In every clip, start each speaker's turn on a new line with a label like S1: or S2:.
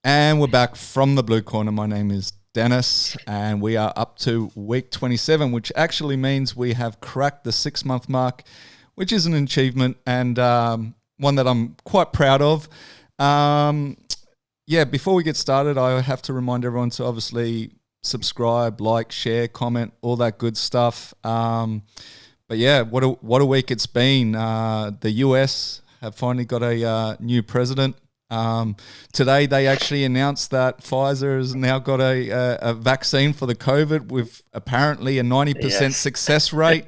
S1: And we're back from the blue corner. My name is Dennis, and we are up to week 27, which actually means we have cracked the 6-month mark, which is an achievement and one that I'm quite proud of. Before we get started, I have to remind everyone to obviously subscribe, like, share, comment, all that good stuff. What a week it's been. The US have finally got a new president. Today they actually announced that Pfizer has now got a vaccine for the COVID with apparently a 90% success rate.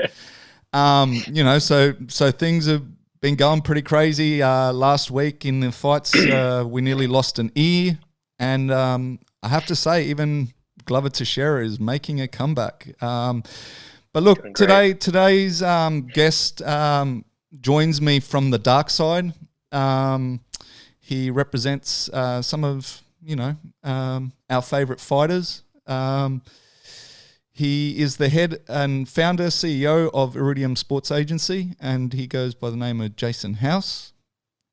S1: So things have been going pretty crazy. Last week in the fights, we nearly lost an ear, and I have to say, even Glover Teixeira is making a comeback. But look, today's guest joins me from the Darkside. He represents some of, our favorite fighters. He is the head and founder, CEO of Iridium Sports Agency, and he goes by the name of Jason House.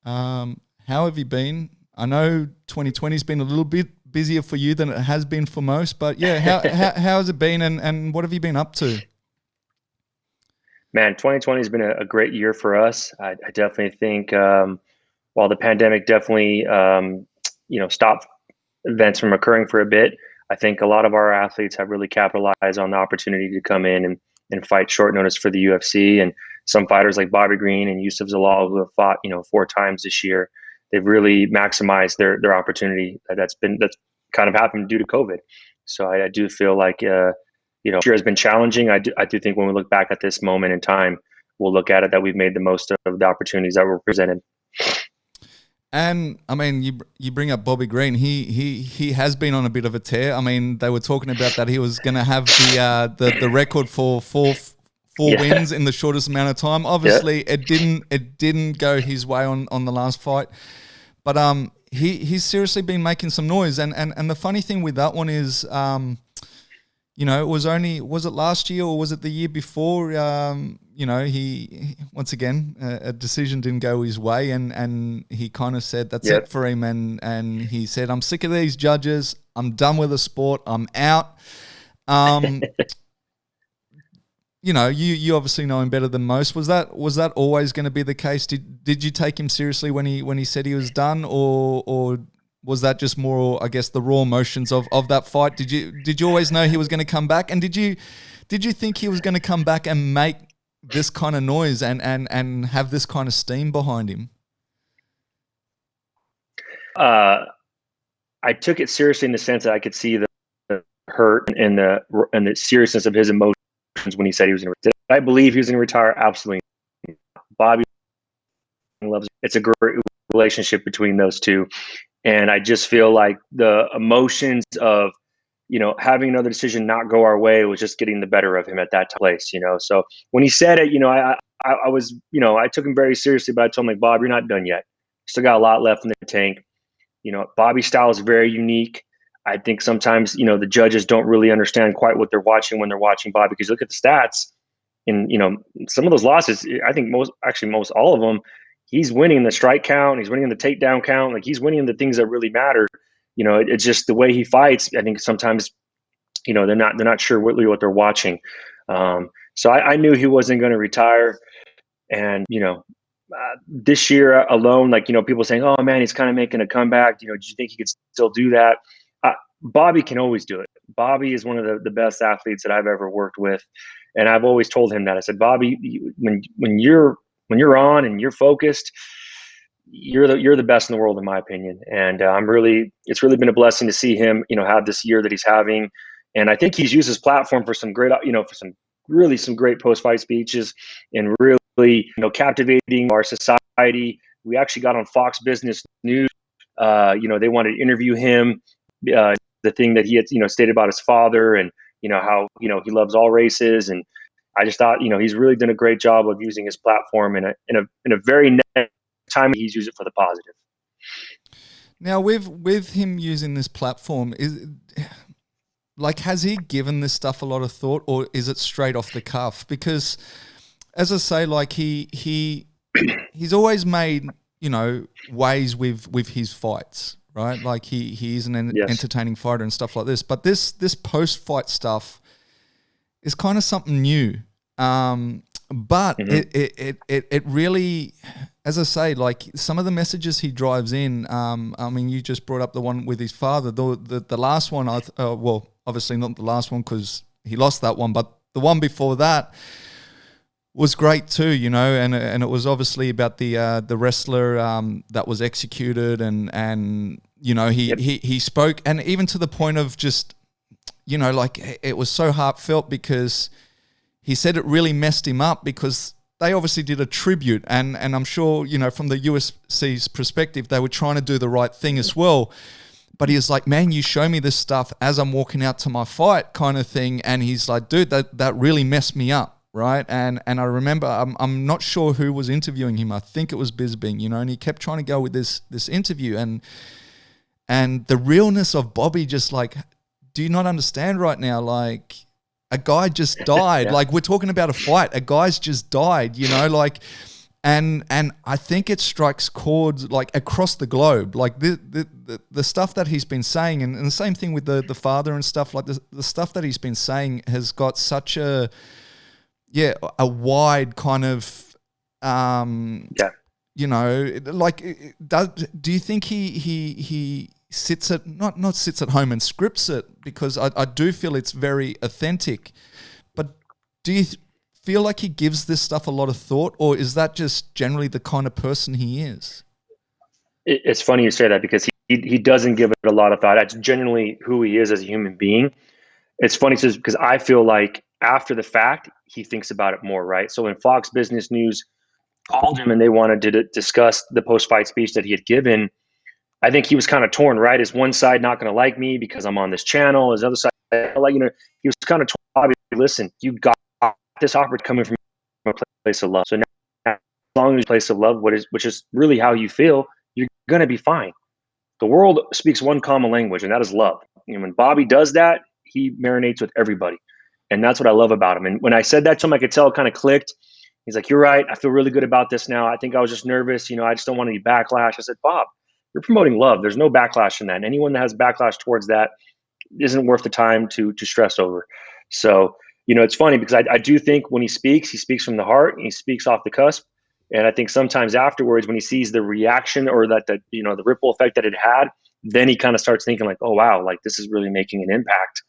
S1: How have you been? I know 2020 has been a little bit busier for you than it has been for most, but how has it been, and what have you been up to?
S2: Man, 2020 has been a great year for us. I definitely think while the pandemic definitely stopped events from occurring for a bit, I think a lot of our athletes have really capitalized on the opportunity to come in and fight short notice for the UFC. And some fighters like Bobby Green and Yusuf Zalal, who have fought 4 times this year, they've really maximized their opportunity. That's kind of happened due to COVID. So I do feel like year has been challenging. I do think when we look back at this moment in time, we'll look at it that we've made the most of the opportunities that were presented.
S1: And I mean, you bring up Bobby Green. He has been on a bit of a tear. I mean, they were talking about that he was going to have the record for four wins in the shortest amount of time. Obviously, it didn't go his way on the last fight, but he's seriously been making some noise. And the funny thing with that one is, was it last year or was it the year before? He once again a decision didn't go his way, and he kind of said that's it for him, and he said, I'm sick of these judges, I'm done with the sport, I'm out. You obviously know him better than most. Was that always going to be the case? Did you take him seriously when he said he was done, or was that just more, I guess, the raw emotions of that fight? Did you always know he was going to come back, and did you think he was going to come back and make this kind of noise and have this kind of steam behind him?
S2: I took it seriously in the sense that I could see the hurt and the seriousness of his emotions when he said he was going to. Did I believe he was going to retire? Absolutely. Bobby loves it. It's a great relationship between those two, and I just feel like the emotions of having another decision not go our way was just getting the better of him at that place, So when he said it, I was, I took him very seriously, but I told him, like, Bob, you're not done yet. Still got a lot left in the tank. Bobby's style is very unique. I think sometimes, the judges don't really understand quite what they're watching when they're watching Bobby, because look at the stats and, some of those losses, I think most all of them, he's winning the strike count. He's winning the takedown count. Like, he's winning the things that really matter. It's just the way he fights. I think sometimes, they're not sure really what they're watching. So I knew he wasn't going to retire. And, this year alone, like, people saying, oh man, he's kind of making a comeback. Do you think he could still do that? Bobby can always do it. Bobby is one of the best athletes that I've ever worked with. And I've always told him that. I said, Bobby, when you're on and you're focused, you're the best in the world, in my opinion. And it's really been a blessing to see him, have this year that he's having. And I think he's used his platform for some great, for some great post-fight speeches, and really, captivating our society. We actually got on Fox Business News. They wanted to interview him. The thing that he had, stated about his father, and how he loves all races. And I just thought, he's really done a great job of using his platform in a very negative time. He's used it for the positive.
S1: Now, with him using this platform, has he given this stuff a lot of thought, or is it straight off the cuff? Because, as I say, he's always made ways with his fights, right? Like he is an
S2: Yes.
S1: entertaining fighter and stuff like this. But this post-fight stuff is kind of something new. But it really, as I say, like some of the messages he drives in. I mean, you just brought up the one with his father. The last one, well, obviously not the last one because he lost that one, but the one before that was great too, you know, and it was obviously about the wrestler that was executed, and you know he spoke, and even to the point of just, you know, like it was so heartfelt because he said it really messed him up because they obviously did a tribute, and I'm sure, you know, from the UFC's perspective, they were trying to do the right thing as well. But he was like, man, you show me this stuff as I'm walking out to my fight kind of thing. And he's like, dude, that really messed me up, right? And I remember, I'm not sure who was interviewing him. I think it was Bisbing, you know, and he kept trying to go with this interview. And the realness of Bobby, just like, do you not understand right now? Like, a guy just died. Like, we're talking about a fight. A guy's just died, you know, like... And I think it strikes chords like across the globe, like the stuff that he's been saying, and the same thing with the father and stuff, like the stuff that he's been saying has got such a wide kind of, you know, like, do you think he sits at, not sits at home and scripts it, because I do feel it's very authentic, but do you feel like he gives this stuff a lot of thought, or is that just generally the kind of person he is?
S2: It's funny you say that because he doesn't give it a lot of thought. That's genuinely who he is as a human being. It's funny because I feel like after the fact, he thinks about it more, right? So when Fox Business News called him and they wanted to discuss the post-fight speech that he had given, I think he was kind of torn, right? Is one side not going to like me because I'm on this channel? Is the other side, like, you know, he was kind of torn. Listen, you got this offer coming from a place of love. So now, as long as you place of love, which is really how you feel, you're going to be fine. The world speaks one common language, and that is love. And when Bobby does that, he marinates with everybody. And that's what I love about him. And when I said that to him, I could tell it kind of clicked. He's like, you're right. I feel really good about this now. I think I was just nervous. You know, I just don't want any backlash. I said, Bob, you're promoting love. There's no backlash in that. And anyone that has backlash towards that isn't worth the time to stress over. So, you know, it's funny because I do think when he speaks from the heart, and he speaks off the cusp. And I think sometimes afterwards, when he sees the reaction or the ripple effect that it had, then he kind of starts thinking like, oh, wow, like this is really making an impact.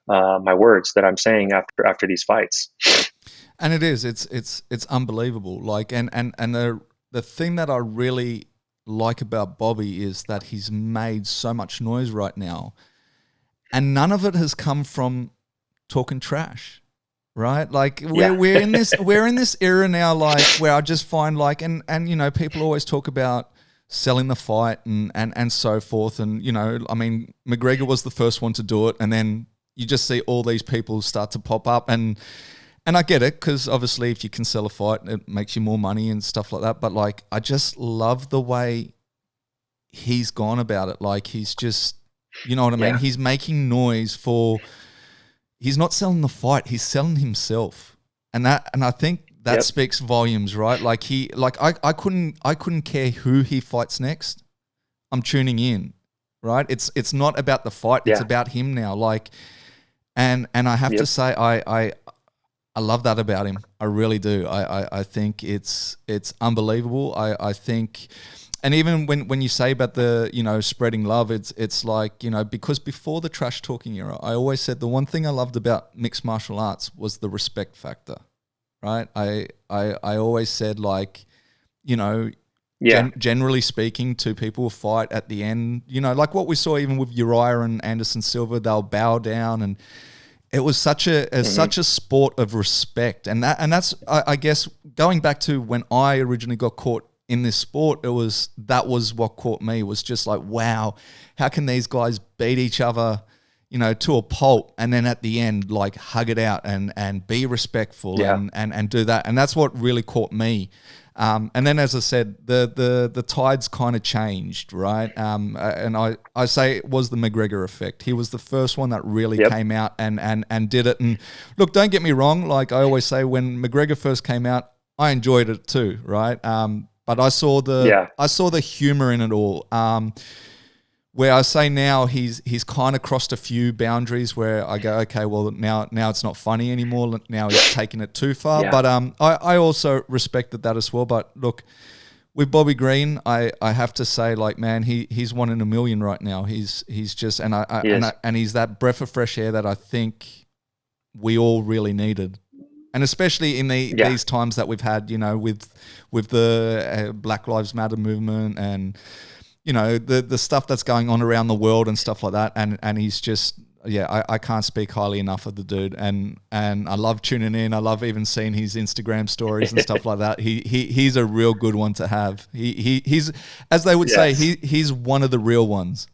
S2: My words that I'm saying after these fights.
S1: And it is, it's unbelievable. Like, and the thing that I really like about Bobby is that he's made so much noise right now, and none of it has come from talking trash. Right, like we're in this era now, like where I just find like, and you know, people always talk about selling the fight and so forth, and you know, I mean, McGregor was the first one to do it, and then you just see all these people start to pop up, and I get it because obviously if you can sell a fight, it makes you more money and stuff like that. But like, I just love the way he's gone about it. Like he's just, you know what I mean? He's making noise for. He's not selling the fight; he's selling himself, and I think that speaks volumes, right? Like I couldn't care who he fights next. I'm tuning in, right? It's not about the fight; it's about him now. Like, and I have to say, I love that about him. I really do. I think it's unbelievable. I think. And even when you say about the, you know, spreading love, it's like, you know, because before the trash talking era, I always said the one thing I loved about mixed martial arts was the respect factor, right? I always said, like, you know, generally speaking, two people will fight at the end, you know, like what we saw even with Uriah and Anderson Silva, they'll bow down, and it was such a sport of respect, and that's I guess going back to when I originally got caught in this sport, that was what caught me, was just like, wow, how can these guys beat each other, you know, to a pulp, and then at the end, like, hug it out and be respectful and do that. And that's what really caught me. And then, as I said, the tides kind of changed, right? And I say it was the McGregor effect. He was the first one that really came out and did it. And look, don't get me wrong. Like I always say, when McGregor first came out, I enjoyed it too, right? But I saw the humor in it all. where I say now he's kind of crossed a few boundaries where I go, okay, well now it's not funny anymore. Now he's taking it too far.
S2: Yeah.
S1: But I also respected that as well. But look, with Bobby Green, I have to say, like, man, he's one in a million right now. He's just and he's that breath of fresh air that I think we all really needed. And especially in these times that we've had, you know, with the Black Lives Matter movement and, you know, the stuff that's going on around the world and stuff like that. And he's just, I can't speak highly enough of the dude. And I love tuning in. I love even seeing his Instagram stories and stuff like that. He's a real good one to have. He's, as they would say, he's one of the real ones.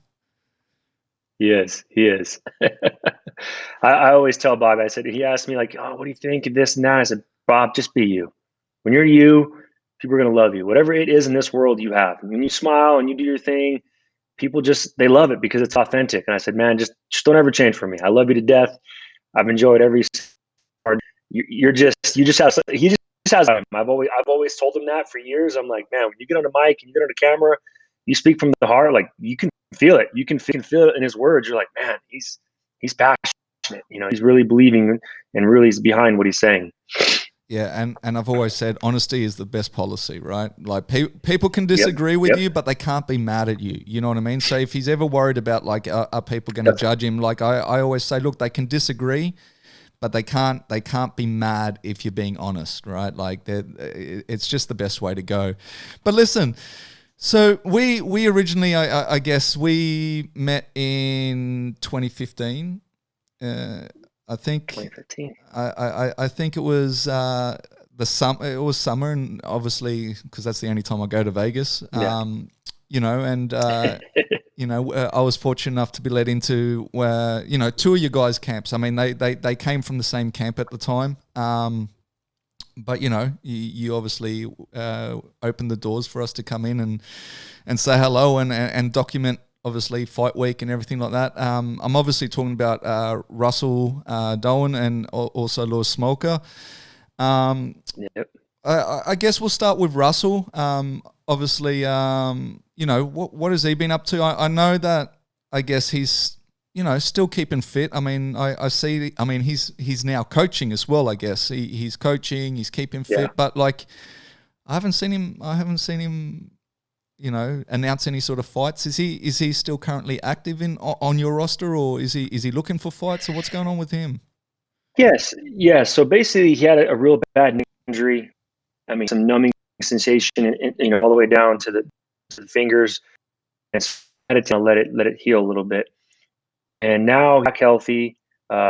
S2: He is. I always tell Bob, I said, he asked me like, oh, what do you think of this and that? I said, Bob, just be you. When you're you, people are going to love you. Whatever it is in this world you have. When you smile and you do your thing, people they love it because it's authentic. And I said, man, just don't ever change for me. I love you to death. I've enjoyed every part. You just have, he just has, I've always told him that for years. I'm like, man, when you get on the mic and you get on the camera, you speak from the heart. Like you can feel it. You can feel it in his words. You're like, man, he's passionate. You know, he's really believing and really is behind what he's saying.
S1: Yeah, and I've always said honesty is the best policy, right? Like people can disagree with you, but they can't be mad at you. You know what I mean? So if he's ever worried about like, are people going to judge him? Like I always say, look, they can disagree, but they can't be mad if you're being honest, right? Like it's just the best way to go. But listen. So we originally, I guess, we met in 2015. I think
S2: 2015.
S1: I think it was the summer. It was summer, and obviously because that's the only time I go to Vegas. You know, and you know, I was fortunate enough to be led into you know, two of your guys' camps. I mean, they came from the same camp at the time. But, you know, you obviously opened the doors for us to come in and say hello and document, obviously, fight week and everything like that. I'm obviously talking about Russell Doanne and also Lewis Smolka. I guess we'll start with Russell. Obviously, you know, what has he been up to? I know that, I guess, he's, you know, still keeping fit. I mean, I see. I mean, he's now coaching as well. I guess he's coaching. He's keeping fit, but like, I haven't seen him. You know, announce any sort of fights. Is he still currently active on your roster, or is he looking for fights, or what's going on with him?
S2: Yes. So basically, he had a real bad injury. I mean, some numbing sensation, you know, all the way down to the fingers, and had to let it heal a little bit. And now he's back healthy.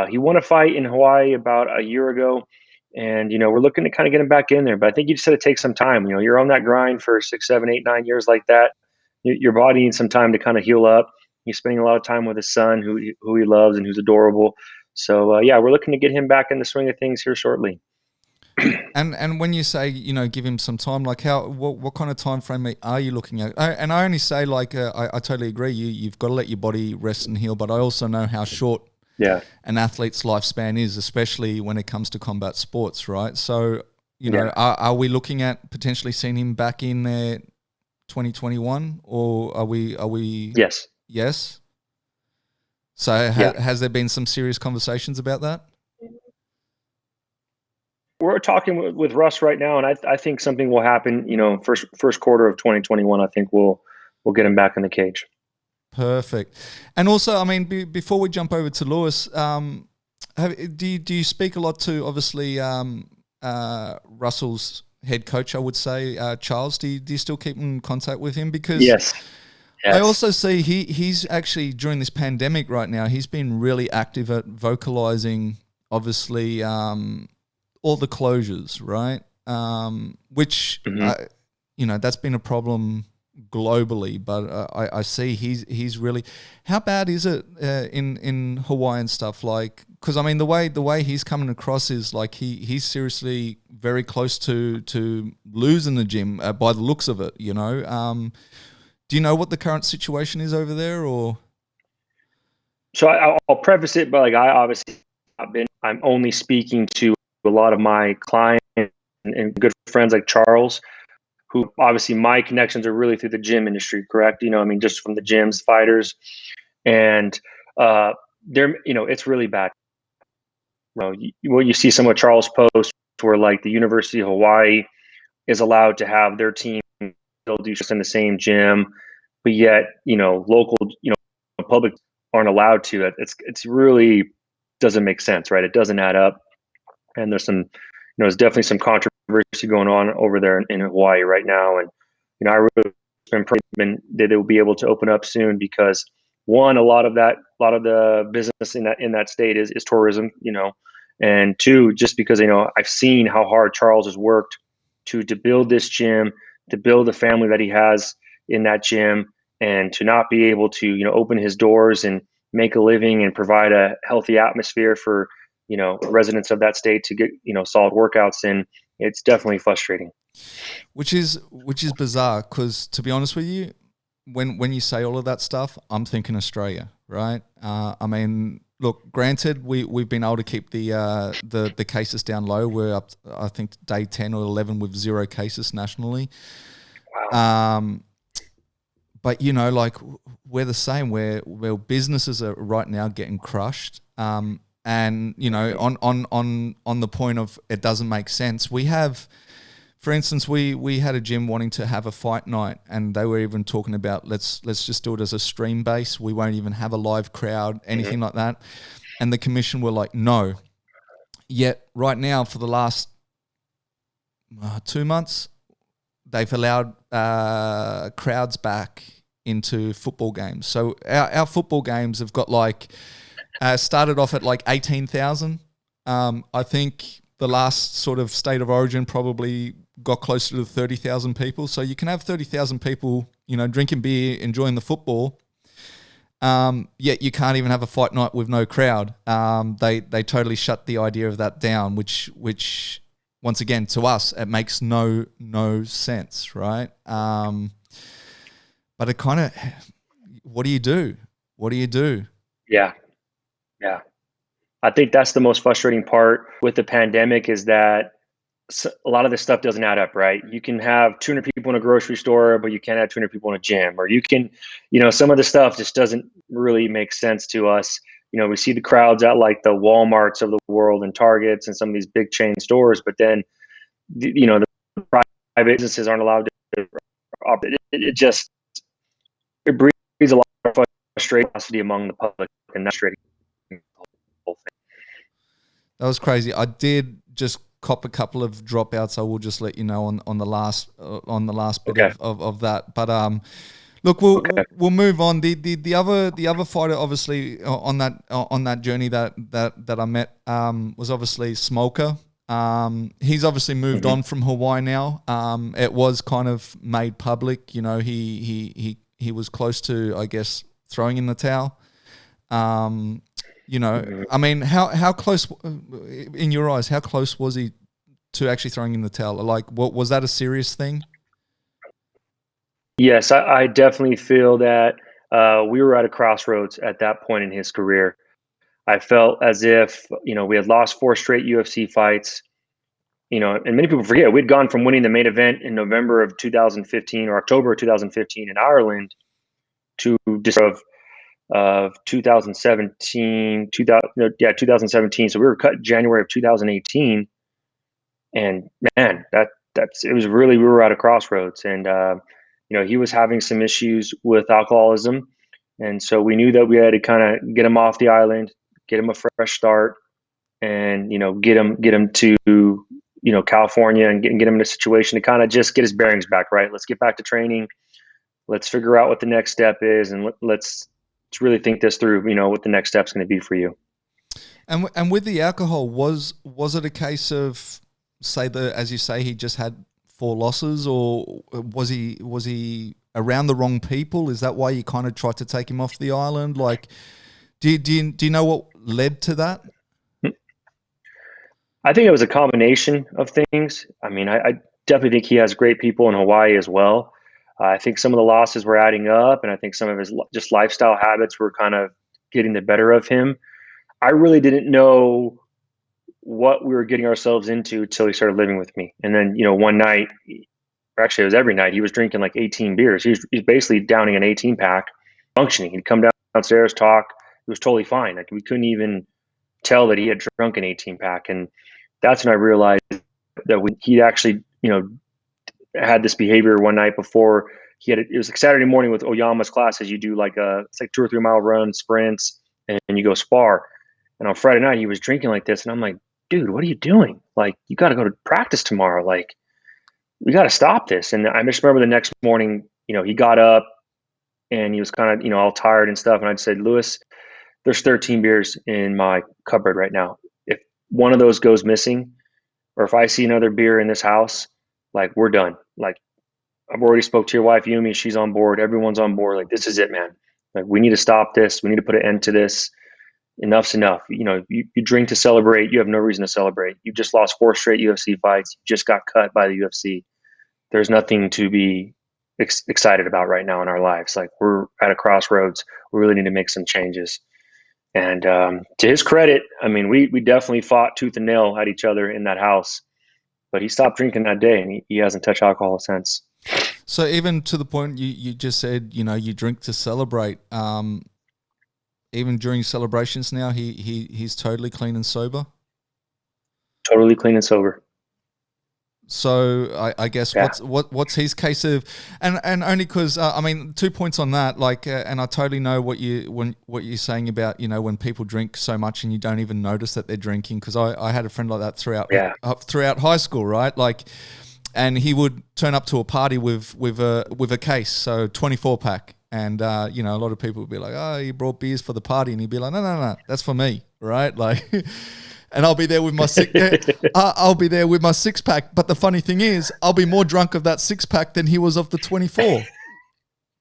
S2: He won a fight in Hawaii about a year ago. And, you know, we're looking to kind of get him back in there. But I think you just said it takes some time. You know, you're on that grind for 6, 7, 8, 9 years like that. Your body needs some time to kind of heal up. He's spending a lot of time with his son, who he loves and who's adorable. So, we're looking to get him back in the swing of things here shortly.
S1: And when you say, you know, give him some time, like what kind of time frame are you looking at? And I only say, like, I totally agree. You've got to let your body rest and heal, but I also know how short an athlete's lifespan is, especially when it comes to combat sports, right? So, you know, are we looking at potentially seeing him back in there 2021, or are we? Yes. So has there been some serious conversations about that?
S2: We're talking with Russ right now, and I think something will happen. You know, first quarter of 2021. I think we'll get him back in the cage.
S1: Perfect. And also, I mean, before we jump over to Lewis, do you speak a lot to obviously Russell's head coach? I would say Charles. Do you still keep in contact with him? Because
S2: yes.
S1: I also see he's actually during this pandemic right now. He's been really active at vocalizing, obviously. All the closures, right? Which, you know, that's been a problem globally, but I see he's really. How bad is it in Hawaii and stuff? Like, because I mean, the way he's coming across is like he's seriously very close to losing the gym by the looks of it. You know, do you know what the current situation is over there, or?
S2: So I'll preface it, but like I'm only speaking to a lot of my clients and good friends like Charles, who obviously my connections are really through the gym industry, correct? I mean, just from the gyms, fighters, and they're, it's really bad. What you see some of Charles posts where like the University of Hawaii is allowed to have their team still do just in the same gym, but yet, local, public aren't allowed to. It's really doesn't make sense, right? It doesn't add up. And there's some, there's definitely some controversy going on over there in Hawaii right now. And, I really been praying that they will be able to open up soon because one, a lot of the business in that state is tourism, and two, just because, I've seen how hard Charles has worked to build this gym, to build the family that he has in that gym, and to not be able to, open his doors and make a living and provide a healthy atmosphere for, residents of that state to get, solid workouts in. It's definitely frustrating.
S1: Which is bizarre because, to be honest with you, when you say all of that stuff, I'm thinking Australia, right? I mean, look, granted, we've been able to keep the cases down low. We're up, I think, day 10 or 11 with 0 cases nationally.
S2: Wow.
S1: But like we're the same. Where businesses are right now getting crushed. And on the point of it doesn't make sense. We have, for instance, we had a gym wanting to have a fight night, and they were even talking about let's just do it as a stream base. We won't even have a live crowd, anything like that. And the commission were like, no. Yet right now, for the last 2 months, they've allowed crowds back into football games. So our football games have got started off at 18,000. I think the last sort of state of origin probably got closer to 30,000 people. So you can have 30,000 people, drinking beer, enjoying the football. Yet you can't even have a fight night with no crowd. They totally shut the idea of that down, which once again, to us, it makes no sense, right? But it kind of, what do you do? What do you do?
S2: Yeah. I think that's the most frustrating part with the pandemic is that a lot of this stuff doesn't add up, right? You can have 200 people in a grocery store, but you can't have 200 people in a gym, or you can, some of the stuff just doesn't really make sense to us. We see the crowds at like the Walmarts of the world and Targets and some of these big chain stores, but then, the private businesses aren't allowed to operate. It breeds a lot of frustration among the public, and that's frustrating.
S1: That was crazy. I did just cop a couple of dropouts. I will just let you know on the last bit
S2: Okay.
S1: of that. But look, we'll move on. The other fighter, obviously, on that journey that I met was obviously Smolka. He's obviously moved on from Hawaii now. It was kind of made public. He was close to, I guess, throwing in the towel. I mean, how close, in your eyes, how close was he to actually throwing in the towel? Like, what was that a serious thing?
S2: Yes, I definitely feel that we were at a crossroads at that point in his career. I felt as if, we had lost 4 straight UFC fights, and many people forget we'd gone from winning the main event in November of 2015 or October of 2015 in Ireland to December of 2017, 2017. So we were cut January of 2018, and man, it was really, we were at a crossroads, and he was having some issues with alcoholism, and so we knew that we had to kind of get him off the island, get him a fresh start, and get him to California and get him in a situation to kind of just get his bearings back. Right, let's get back to training. Let's figure out what the next step is, and let's really think this through. What the next step's going to be for you.
S1: And with the alcohol, was it a case of, say, as you say, he just had 4 losses, or was he around the wrong people? Is that why you kind of tried to take him off the island? Like, do you know what led to that?
S2: I think it was a combination of things. I mean, I definitely think he has great people in Hawaii as well. I think some of the losses were adding up, and I think some of his just lifestyle habits were kind of getting the better of him. I really didn't know what we were getting ourselves into until he started living with me. And then, one night or actually it was every night, he was drinking like 18 beers. He's basically downing an 18 pack, functioning. He'd come downstairs, talk. It was totally fine. Like we couldn't even tell that he had drunk an 18 pack. And that's when I realized that when he actually, had this behavior one night before it was like Saturday morning with Oyama's classes. You do it's like 2 or 3 mile run sprints and you go spar. And on Friday night, he was drinking like this. And I'm like, dude, what are you doing? Like, you got to go to practice tomorrow. Like, we got to stop this. And I just remember the next morning, he got up and he was kind of, all tired and stuff. And I'd said, Lewis, there's 13 beers in my cupboard right now. If one of those goes missing, or if I see another beer in this house, like, we're done. Like, I've already spoke to your wife, Yumi. She's on board. Everyone's on board. Like, this is it, man. Like, we need to stop this. We need to put an end to this. Enough's enough. You drink to celebrate. You have no reason to celebrate. You just lost 4 straight UFC fights. You just got cut by the UFC. There's nothing to be excited about right now in our lives. Like, we're at a crossroads. We really need to make some changes. And to his credit, I mean, we definitely fought tooth and nail at each other in that house. But he stopped drinking that day, and he hasn't touched alcohol since.
S1: So even to the point you just said, you drink to celebrate. Even during celebrations now, he's totally clean and sober.
S2: Totally clean and sober.
S1: So I guess what's his case of, and only because I mean 2 points on that, like, and I totally know what you're saying about when people drink so much and you don't even notice that they're drinking, because I had a friend like that throughout high school, right? Like, and he would turn up to a party with a case, so 24 pack, and a lot of people would be like, oh, he brought beers for the party, and he'd be like, no, that's for me, right? Like. And I'll be there with my I'll be there with my 6-pack. But the funny thing is, I'll be more drunk of that 6-pack than he was of the 24.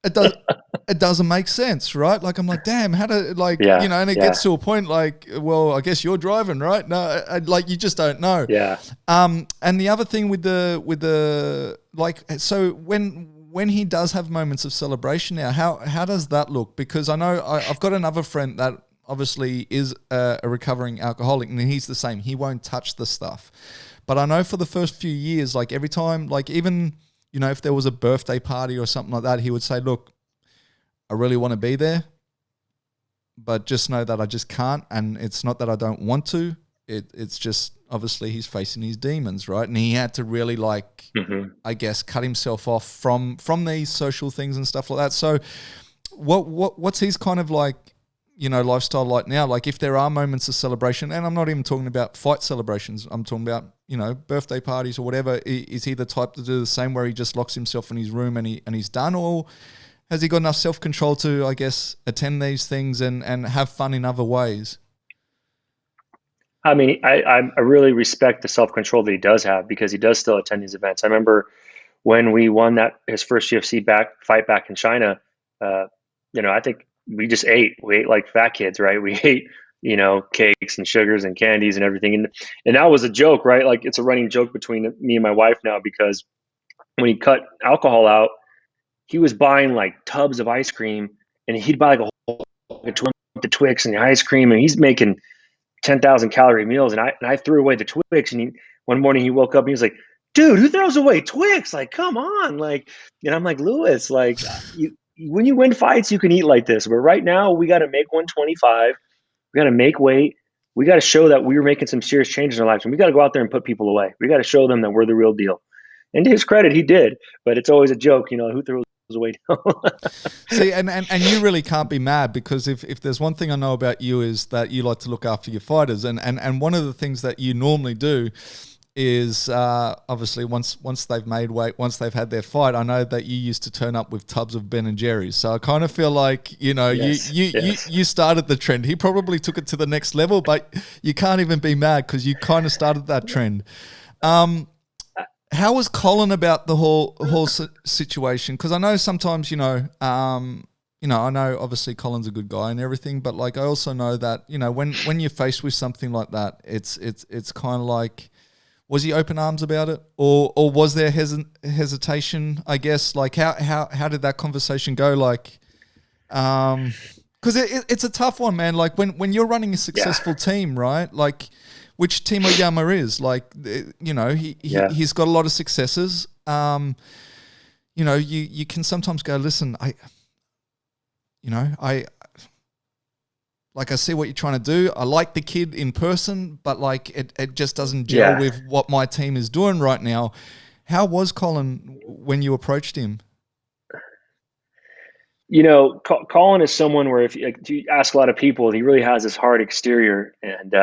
S1: It doesn't make sense, right? Like, I'm like, damn, how do and it gets to a point like, well, I guess you're driving, right? No, like, you just don't know.
S2: Yeah.
S1: And the other thing with the like, so when he does have moments of celebration now, how does that look? Because I know I've got another friend that obviously is a recovering alcoholic, and he's the same. He won't touch the stuff. But I know for the first few years, like, every time, like, even, if there was a birthday party or something like that, he would say, look, I really want to be there, but just know that I just can't. And it's not that I don't want to. It's just, obviously, he's facing his demons, right? And he had to really, like, I guess, cut himself off from these social things and stuff like that. So what's his kind of, like, lifestyle like now? Like, if there are moments of celebration, and I'm not even talking about fight celebrations, I'm talking about, birthday parties or whatever, is he the type to do the same, where he just locks himself in his room and he's done? Or has he got enough self-control to, I guess, attend these things and have fun in other ways?
S2: I mean, I really respect the self-control that he does have, because he does still attend these events. I remember when we won his first UFC fight back in China, I think we just ate. We ate like fat kids, right? We ate, cakes and sugars and candies and everything. And that was a joke, right? Like, it's a running joke between me and my wife now, because when he cut alcohol out, he was buying like tubs of ice cream, and he'd buy like the Twix and the ice cream, and he's making 10,000 calorie meals. And I threw away the Twix, and one morning he woke up and he was like, dude, who throws away Twix? Like, come on. Like, and I'm like, Lewis, like, when you win fights, you can eat like this. But right now, we got to make 125. We got to make weight. We got to show that we were making some serious changes in our lives. And we got to go out there and put people away. We got to show them that we're the real deal. And to his credit, he did. But it's always a joke, who throws away.
S1: See, and you really can't be mad, because if there's one thing I know about you, is that you like to look after your fighters. And one of the things that you normally do is obviously once they've made weight, once they've had their fight, I know that you used to turn up with tubs of Ben and Jerry's. So I kind of feel like, you started the trend. He probably took it to the next level, but you can't even be mad, because you kind of started that trend. How was Colin about the whole situation? Because I know sometimes, I know obviously Colin's a good guy and everything, but like, I also know that, when you're faced with something like that, it's kind of like, was he open arms about it, or was there hesitation? I guess, like, how did that conversation go? Like, because it's a tough one, man. Like, when you're running a successful team, right? Like, which Timo Yama is. Like, you know, he's got a lot of successes. You know, you can sometimes go, listen, I see what you're trying to do. I like the kid in person, but like it just doesn't gel with what my team is doing right now. How was Colin when you approached him?
S2: You know, Colin is someone where if you ask a lot of people, he really has this hard exterior, and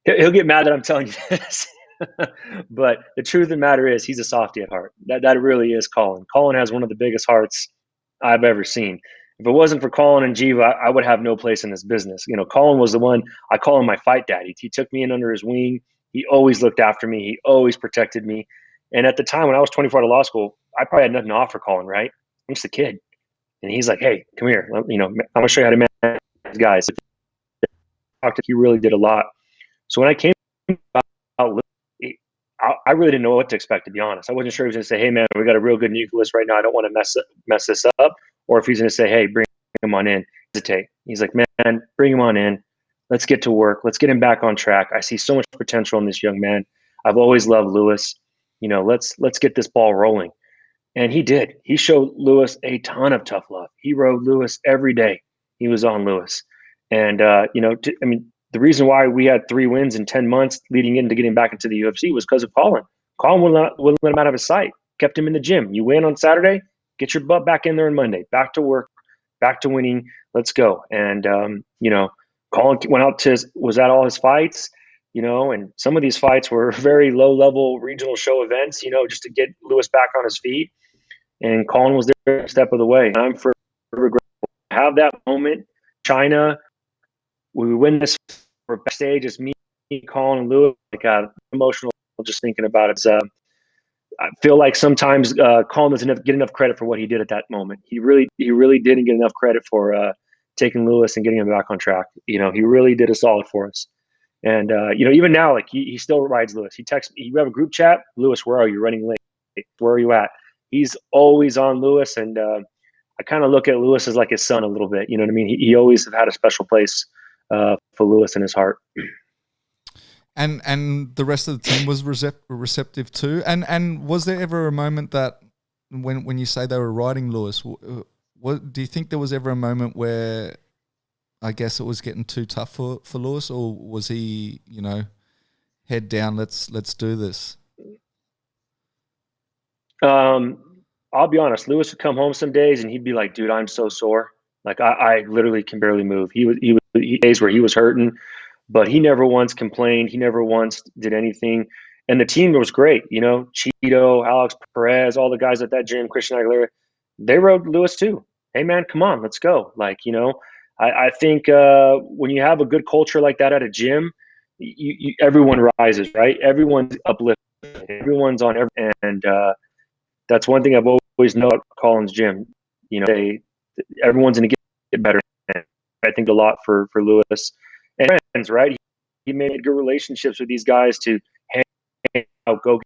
S2: he'll get mad that I'm telling you this. But the truth of the matter is he's a softie at heart. That really is Colin. Colin has one of the biggest hearts I've ever seen. If it wasn't for Colin and Jiva, I would have no place in this business. You know, Colin was the one, I call him my fight daddy. He took me in under his wing. He always looked after me. He always protected me. And at the time when I was 24 out of law school, I probably had nothing to offer Colin, right? I'm just a kid. And he's like, hey, come here. You know, I'm going to show you how to manage these guys. He really did a lot. So when I came out, I really didn't know what to expect, to be honest. I wasn't sure he was going to say, hey, man, we got a real good nucleus right now. I don't want to mess this up. Or if he's going to say, hey, bring him on in. Hesitate. He's like, man, bring him on in. Let's get to work. Let's get him back on track. I see so much potential in this young man. I've always loved Lewis. You know, let's get this ball rolling. And he did. He showed Lewis a ton of tough love. He rode Lewis every day. He was on Lewis. And, you know, the reason why we had 3 wins in 10 months leading into getting back into the UFC was because of Colin. Colin wouldn't let him out of his sight, kept him in the gym. You win on Saturday, get your butt back in there on Monday, back to work, back to winning. Let's go. And, you know, Colin went out was at all his fights, you know, and some of these fights were very low level regional show events, you know, just to get Lewis back on his feet. And Colin was there every step of the way. And I'm forever grateful to have that moment. China, we win this. We're backstage. It's me, Colin, and Lewis. Like, emotional just thinking about it. I feel like sometimes Colin doesn't get enough credit for what he did at that moment. He really didn't get enough credit for taking Lewis and getting him back on track. You know, he really did a solid for us. And you know, even now, like he still rides Lewis. He texts me. You have a group chat. Lewis, where are you? Running late. Where are you at? He's always on Lewis, and I kind of look at Lewis as like his son a little bit. You know what I mean? He always have had a special place for Lewis in his heart.
S1: And the rest of the team was receptive too. And was there ever a moment that when you say they were riding Lewis, what do you think there was ever a moment where I guess it was getting too tough for Lewis, or was he, you know, head down, let's do this?
S2: I'll be honest. Lewis would come home some days and he'd be like, "Dude, I'm so sore. Like I literally can barely move." He was days where he was hurting, but he never once complained. He never once did anything. And the team was great. You know, Cheeto, Alex Perez, all the guys at that gym, Christian Aguilera, they rode Lewis too. Hey man, come on, let's go. Like, you know, I think when you have a good culture like that at a gym, everyone rises, right? Everyone's uplifted. Everyone's on every, and that's one thing I've always known at Colin's gym. You know, everyone's going to get better. And I think a lot for Lewis and friends, right? He made good relationships with these guys to hang out, go.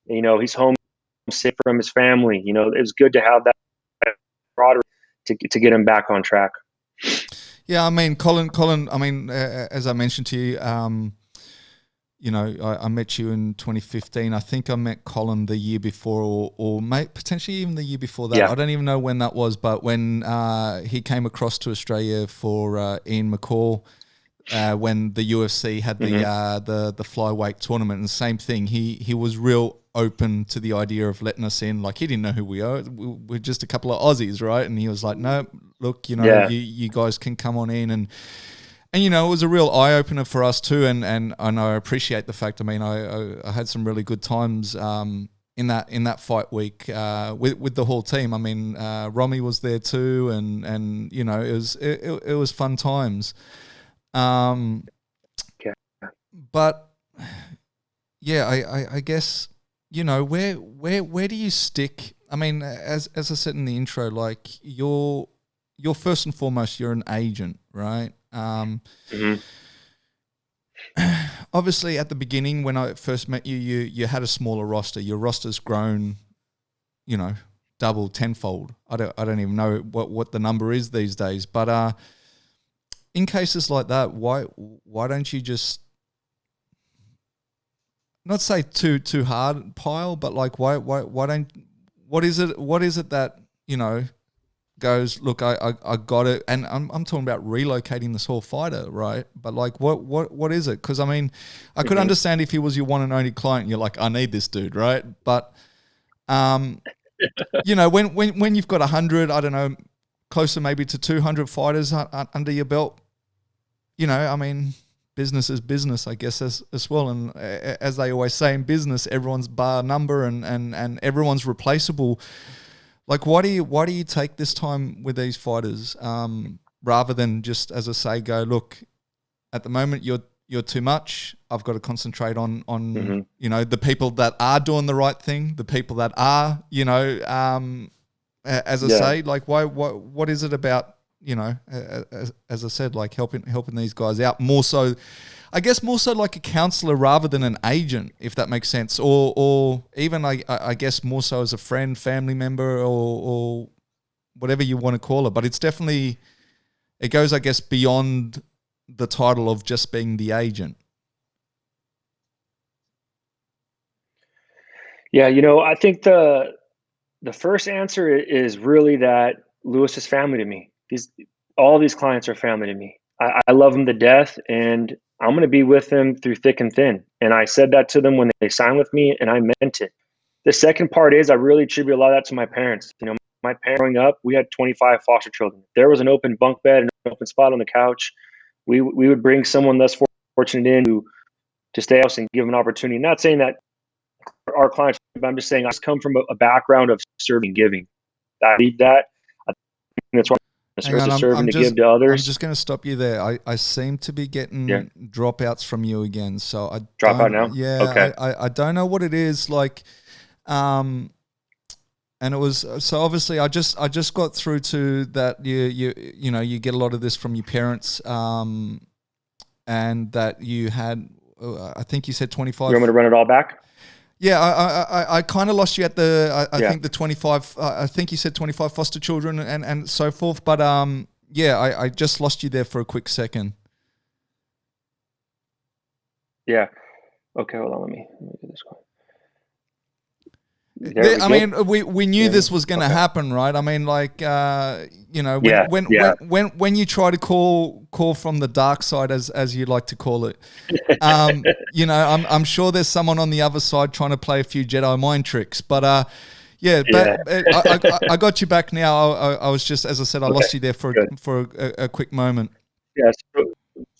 S2: You know, he's homesick from his family. You know, it was good to have that camaraderie to get him back on track.
S1: Yeah, I mean, Colin. I mean, as I mentioned to you, you know, I met you in 2015. I think I met Colin the year before, or potentially even the year before that. Yeah. I don't even know when that was, but when he came across to Australia for Ian McCall, when the UFC had the flyweight tournament, and the same thing. He was real open to the idea of letting us in. Like, he didn't know who we are. We're just a couple of Aussies, right? And he was like, "No, look, you know, you guys can come on in." And you know, it was a real eye opener for us too, and I appreciate the fact. I mean, I had some really good times in that fight week with the whole team. I mean, Romy was there too, and you know, it was fun times. But yeah, I guess, you know, where do you stick? I mean, as I said in the intro, like you're first and foremost, you're an agent, right? Obviously at the beginning when I first met you had a smaller roster. Your roster's grown, you know, double, tenfold. I don't even know what the number is these days, but in cases like that, why don't you just not say too hard pile, but like why don't, what is it that, goes, look, I got it, and I'm talking about relocating this whole fighter, right? But like what is it? Because I mean, I could understand if he was your one and only client, and you're like, I need this dude, right? But when you've got 100, I don't know, closer maybe to 200 fighters under your belt, I mean, business is business, I guess, as well. And as they always say in business, everyone's bar number and everyone's replaceable. Like, why do you take this time with these fighters rather than just, as I say, go, look, at the moment you're too much. I've got to concentrate on the people that are doing the right thing, the people that are, as I say, like what is it about, as I said, like helping these guys out more so, I guess more so like a counselor rather than an agent, if that makes sense, or even I guess more so as a friend, family member, or whatever you want to call it. But it's definitely, it goes, I guess, beyond the title of just being the agent.
S2: Yeah, I think the first answer is really that Lewis is family to me. All these clients are family to me. I love them to death, and I'm going to be with them through thick and thin. And I said that to them when they signed with me, and I meant it. The second part is I really attribute a lot of that to my parents. My parents growing up, we had 25 foster children. There was an open bunk bed, an open spot on the couch. We would bring someone less fortunate in to stay house and give them an opportunity. Not saying that our clients, but I'm just saying I just come from a background of serving, giving. I believe that. I think that's why I'm to give to others.
S1: I'm just going to stop you there. I seem to be getting dropouts from you again. So I
S2: drop out now.
S1: Yeah. Okay. I don't know what it is like. And it was, so obviously I just got through to that you get a lot of this from your parents, and that you had, I think you said 25.
S2: You want me to run it all back?
S1: Yeah, I kind of lost you at the, I think the 25, I think you said 25 foster children and so forth. But I just lost you there for a quick second.
S2: Yeah. Okay, hold on, let me do this one.
S1: We knew this was going to happen, right? I mean, like, when you try to call from the dark side, as you like to call it, I'm sure there's someone on the other side trying to play a few Jedi mind tricks. But I got you back now. I was just, as I said, I lost you there for a quick moment.
S2: Yeah. So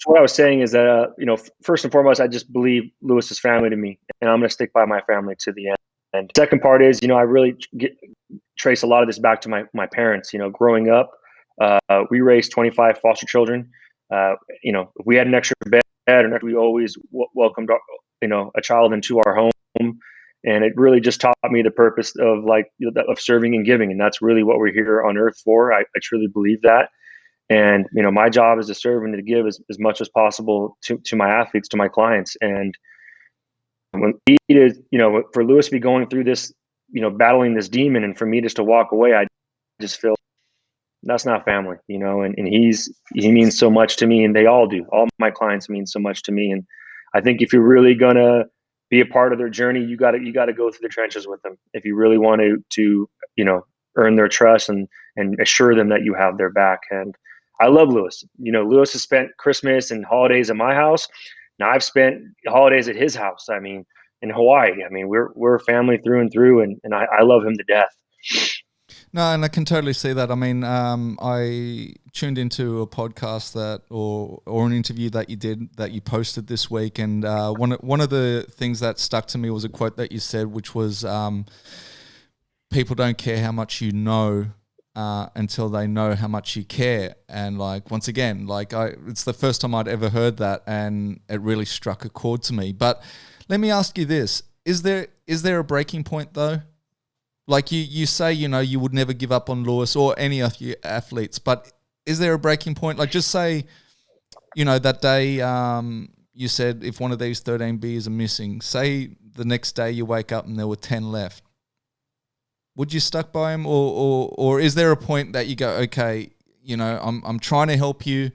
S2: what I was saying is that first and foremost, I just believe Lewis is family to me, and I'm going to stick by my family to the end. And second part is, I really trace a lot of this back to my parents. Growing up, we raised 25 foster children. If we had an extra bed, we always welcomed a child into our home, and it really just taught me the purpose of of serving and giving, and that's really what we're here on earth for. I truly believe that, and my job is to serve and to give as much as possible to my athletes, to my clients, and when for Lewis to be going through this, battling this demon, and for me just to walk away, I just feel that's not family, and he means so much to me, and they all do. All my clients mean so much to me. And I think if you're really gonna be a part of their journey, you gotta go through the trenches with them. If you really want to earn their trust and assure them that you have their back. And I love Lewis. Lewis has spent Christmas and holidays at my house. Now I've spent holidays at his house. I mean, in Hawaii. I mean, we're family through and through, and I love him to death.
S1: No, and I can totally see that. I mean, I tuned into a podcast or an interview that you did, that you posted this week, and one of the things that stuck to me was a quote that you said, which was, "People don't care how much you know until they know how much you care." And once again, it's the first time I'd ever heard that, and it really struck a chord to me. But let me ask you this: is there a breaking point though? Like you say, you would never give up on Lewis or any of your athletes, but is there a breaking point? Like, just say, that day you said if one of these 13 beers are missing, say the next day you wake up and there were 10 left. Would you stuck by him, or is there a point that you go, okay, I'm trying to help you,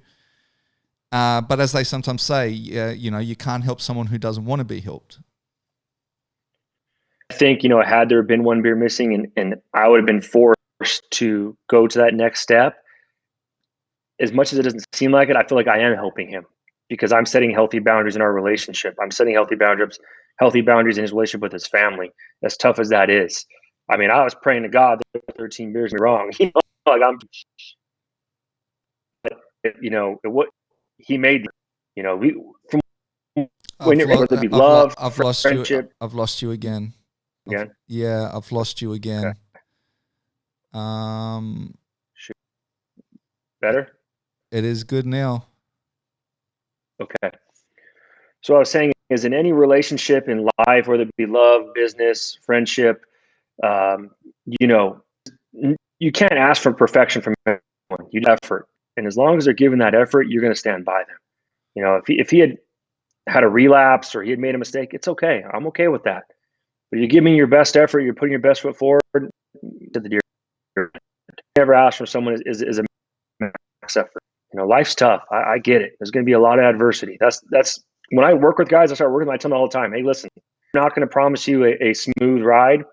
S1: but as they sometimes say, you can't help someone who doesn't want to be helped?
S2: think, had there been one beer missing and I would have been forced to go to that next step, as much as it doesn't seem like it, I feel like I am helping him because I'm setting healthy boundaries in our relationship. I'm setting healthy boundaries in his relationship with his family, as tough as that is. I mean, I was praying to God that 13 beers me wrong. Like what he made, we, from when whether it be love,
S1: I've lost you.
S2: friendship.
S1: I've lost you again.
S2: Again?
S1: I've lost you again.
S2: Okay. Better?
S1: It is good now.
S2: Okay. So what I was saying is, in any relationship in life, whether it be love, business, friendship, you can't ask for perfection from anyone. You need effort. And as long as they're giving that effort, you're going to stand by them. If he had a relapse or he had made a mistake, it's okay. I'm okay with that. But you're giving your best effort, you're putting your best foot forward to the deer. Never ask for someone is a max effort. Life's tough. I get it. There's going to be a lot of adversity. That's when I work with guys, I start working with them, I tell them all the time, hey, listen, I'm not going to promise you a smooth ride.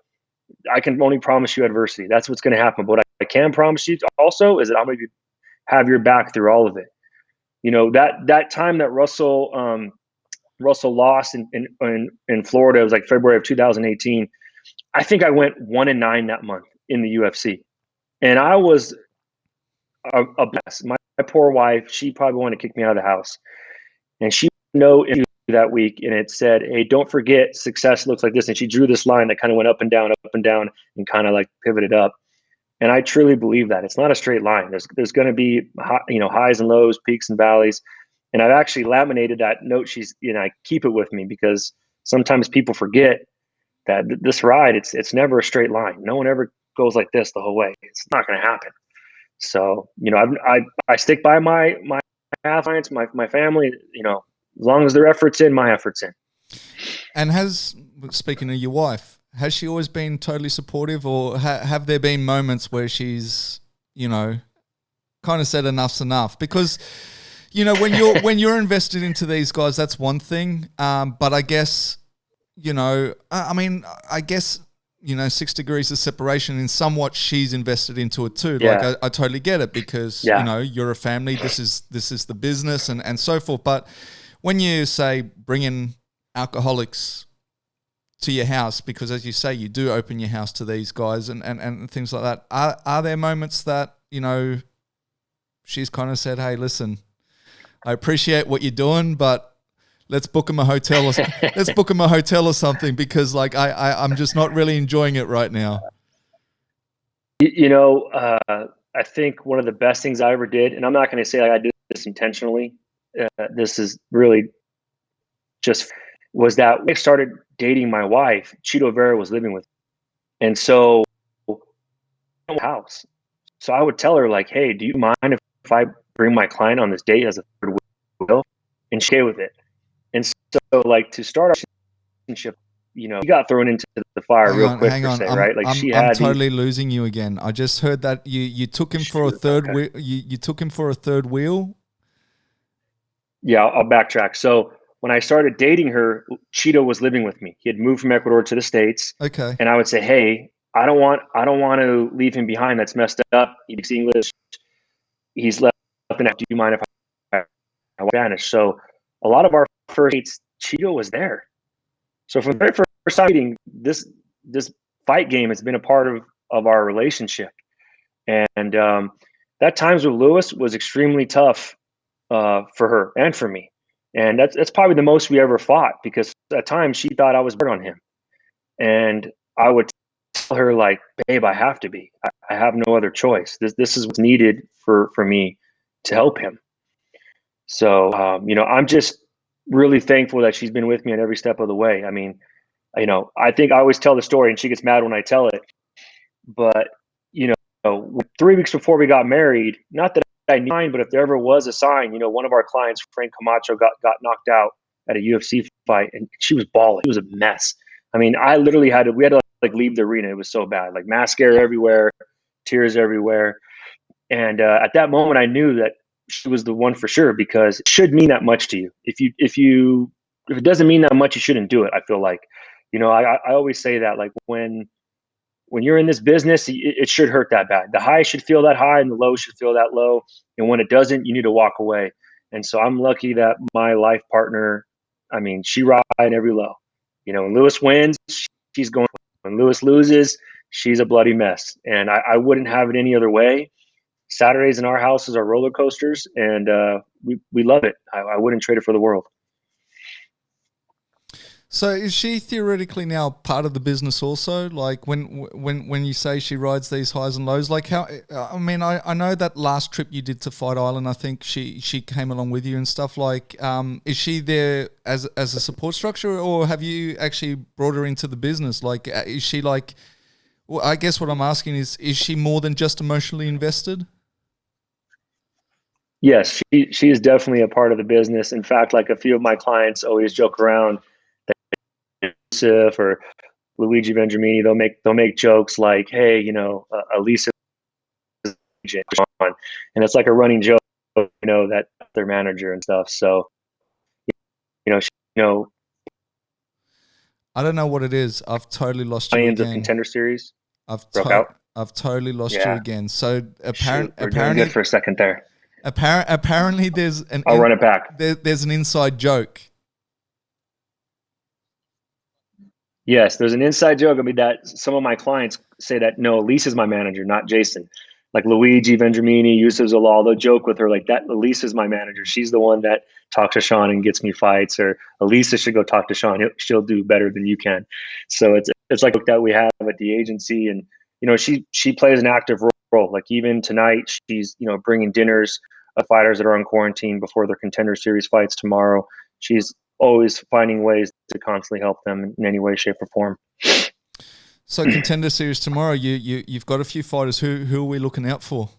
S2: I can only promise you adversity. That's what's going to happen. But what I can promise you also is that I'm going to have your back through all of it. That time that Russell lost in Florida, it was like February of 2018. I think I went 1-9 that month in the UFC. And I was a mess. My poor wife, she probably wanted to kick me out of the house. And she know that week, and it said, hey, don't forget success looks like this. And she drew this line that kind of went up and down, and kind of like pivoted up. And I truly believe that it's not a straight line. There's going to be highs and lows, peaks and valleys. And I've actually laminated that note. I keep it with me because sometimes people forget that this ride, it's never a straight line. No one ever goes like this the whole way. It's not going to happen. So, I stick by my clients, my family, as long as their effort's in, my effort's in.
S1: And speaking of your wife, has she always been totally supportive, or have there been moments where she's, kind of said enough's enough? Because, when you're invested into these guys, that's one thing. But I guess, I guess 6 degrees of separation in somewhat she's invested into it too.
S2: Yeah.
S1: Like I totally get it because, you're a family, this is the business and so forth. But when you say bring in alcoholics to your house, because as you say, you do open your house to these guys and things like that, are there moments that, she's kind of said, hey, listen, I appreciate what you're doing, but let's book them a hotel or something because like I'm just not really enjoying it right now.
S2: I think one of the best things I ever did, and I'm not going to say like I did this intentionally. This is really just was that when I started dating my wife, Cheeto Vera was living with me. And so house. So I would tell her like, hey, do you mind if I bring my client on this date as a third wheel? And she with it. And so like to start our relationship, he got thrown into the fire real quick per se, right? Like
S1: I'm totally losing you again. I just heard that you took him for a third wheel. You took him for a third wheel.
S2: Yeah, I'll backtrack. So when I started dating her, Cheeto was living with me. He had moved from Ecuador to the States.
S1: Okay.
S2: And I would say, hey, I don't want to leave him behind. That's messed up. He speaks English. He's left. Do you mind if I Spanish? So a lot of our first dates, Cheeto was there. So from the very first time meeting, this fight game has been a part of our relationship. And that times with Lewis was extremely tough for her and for me. And that's probably the most we ever fought because at times she thought I was hard on him. And I would tell her like, babe, I have to be. I have no other choice. This is what's needed for me to help him. So, I'm just really thankful that she's been with me on every step of the way. I mean, I think I always tell the story and she gets mad when I tell it. But, 3 weeks before we got married, not that I knew, but if there ever was a sign, one of our clients, Frank Camacho, got knocked out at a UFC fight and she was bawling. It was a mess. I mean, I literally we had to like leave the arena. It was so bad, like mascara everywhere, tears everywhere. And at that moment, I knew that she was the one for sure because it should mean that much to you. If it doesn't mean that much, you shouldn't do it. I feel like, I always say that, like, when you're in this business, it should hurt that bad. The high should feel that high and the low should feel that low. And when it doesn't, you need to walk away. And so I'm lucky that my life partner, I mean, she ride every low. When Lewis wins, she's going. When Lewis loses, she's a bloody mess. And I wouldn't have it any other way. Saturdays in our houses are roller coasters, and we love it. I wouldn't trade it for the world.
S1: So is she theoretically now part of the business also? Like when you say she rides these highs and lows, like how? I mean, I know that last trip you did to Fight Island, I think she came along with you and stuff. Like, is she there as a support structure, or have you actually brought her into the business? Like, is she like? Well, I guess what I'm asking is she more than just emotionally invested?
S2: Yes, she is definitely a part of the business. In fact, like, a few of my clients always joke around that Yusuf or Luigi Vendramini, they'll make jokes like, "Hey, Elisa is on," and it's like a running joke, that their manager and stuff. So, she,
S1: I don't know what it is. I've totally lost you
S2: Lions of
S1: again.
S2: Contender Series broke out.
S1: I've totally lost you
S2: Yeah,
S1: again. So
S2: shoot, we're doing good for a second there.
S1: apparently there's
S2: I'll run it back.
S1: There's an inside joke.
S2: Yes, there's an inside joke. I mean, that some of my clients say that, no, Elise is my manager, not Jason. Like Luigi Vendramini, Yusuf Zalal, they'll joke with her like that. Elise is my manager. She's the one that talks to Sean and gets me fights. Or Elisa should go talk to Sean. She'll do better than you can. So it's like that we have at the agency, and she plays an active role. Like, even tonight, she's bringing dinners of fighters that are on quarantine before their Contender Series fights tomorrow. She's always finding ways to constantly help them in any way, shape, or form.
S1: So Contender Series tomorrow, you've got a few fighters. Who are we looking out for?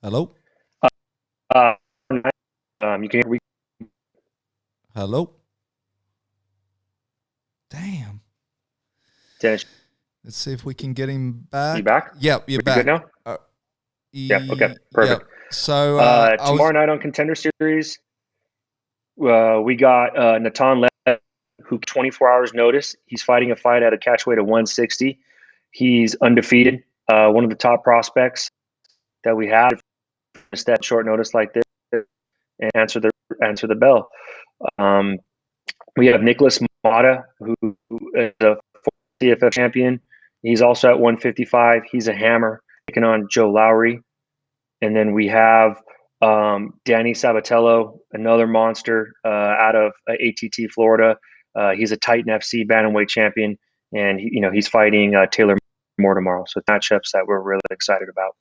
S1: Hello?
S2: You can hear.
S1: Hello? Damn.
S2: Dennis,
S1: Let's see if we can get him back.
S2: you back?
S1: Yep, you're back.
S2: Good now? Yeah. Okay. Perfect.
S1: Yep. So
S2: tomorrow night on Contender Series, we got Natan Lev, who 24 hours notice. He's fighting a fight at a catch weight of 160. He's undefeated. One of the top prospects that we have. Just that short notice like this, and answer the bell. We have Nicholas Mata, who is a CFF champion. He's also at 155. He's a hammer, taking on Joe Lowry. And then we have Danny Sabatello, another monster out of ATT, Florida. He's a Titan FC bantamweight champion, and he's fighting Taylor Moore tomorrow. So matchups that we're really excited about.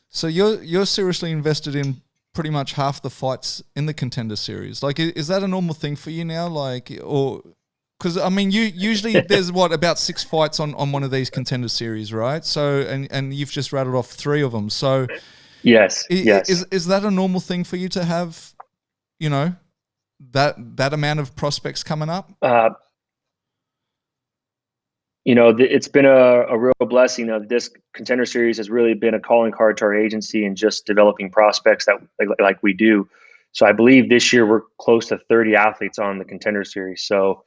S1: So you're seriously invested in pretty much half the fights in the Contender Series. Like, is that a normal thing for you now? Like, or because I mean, you usually there's about 6 fights on one of these Contender Series, right? So and you've just rattled off 3 of them. So
S2: yes.
S1: Is that a normal thing for you to have? That amount of prospects coming up.
S2: It's been a real blessing. This Contender Series has really been a calling card to our agency and just developing prospects that like we do. So I believe this year we're close to 30 athletes on the Contender Series. So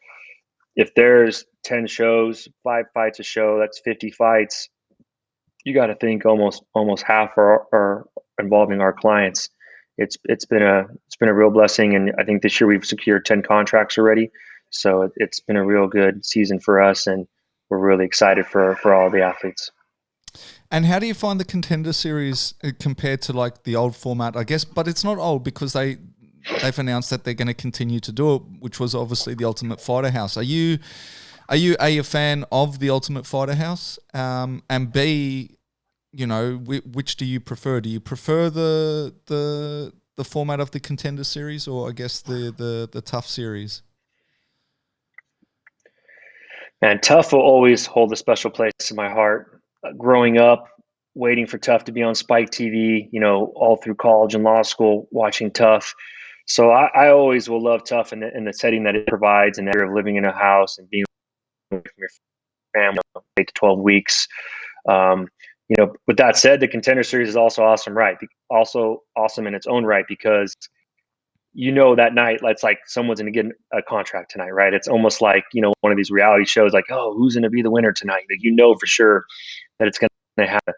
S2: if there's 10 shows, 5 fights a show, that's 50 fights. You got to think almost half are involving our clients. It's been a real blessing, and I think this year we've secured 10 contracts already. So it's been a real good season for us, and we're really excited for all the athletes.
S1: And how do you find the Contender Series compared to like the old format, I guess? But it's not old because they've announced that they're going to continue to do it, which was obviously the Ultimate Fighter House. Are you a fan of the Ultimate Fighter House? And B, which do you prefer? Do you prefer the format of the Contender Series, or I guess the Tough Series?
S2: And Tough will always hold a special place in my heart. Growing up, waiting for Tough to be on Spike TV, all through college and law school, watching Tough. So I always will love Tough in the setting that it provides, and that of living in a house and being away from your family 8 to 12 weeks. with that said, the Contender Series is also awesome, right? Also awesome in its own right, because that night, it's like someone's going to get a contract tonight, right? It's almost like, one of these reality shows, like, oh, who's going to be the winner tonight? Like, for sure that it's going to happen.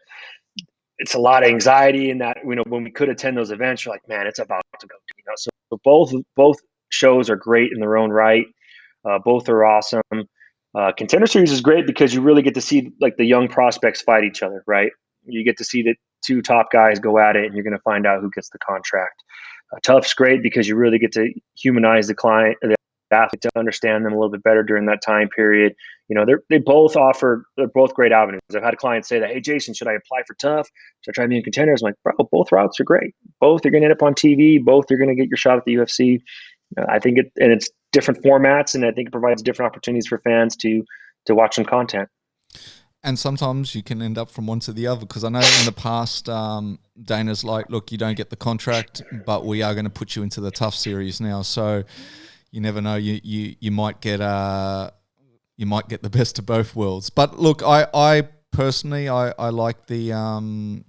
S2: It's a lot of anxiety in that, when we could attend those events, you're like, man, it's about to go. So both shows are great in their own right. Both are awesome. Contender Series is great because you really get to see like the young prospects fight each other, right? You get to see the two top guys go at it, and you're going to find out who gets the contract. Tough's great because you really get to humanize the client, the athlete, to understand them a little bit better during that time period. They're both great avenues. I've had clients say that, hey, Jason, should I apply for Tough? Should I try being Contenders? I'm like, bro, both routes are great. Both are going to end up on TV. Both are going to get your shot at the UFC. I think it's different formats, and I think it provides different opportunities for fans to watch some content.
S1: And sometimes you can end up from one to the other, because I know in the past, Dana's like, look, you don't get the contract, but we are going to put you into the Tough Series now. So you never know. You might get the best of both worlds. But look, I personally like the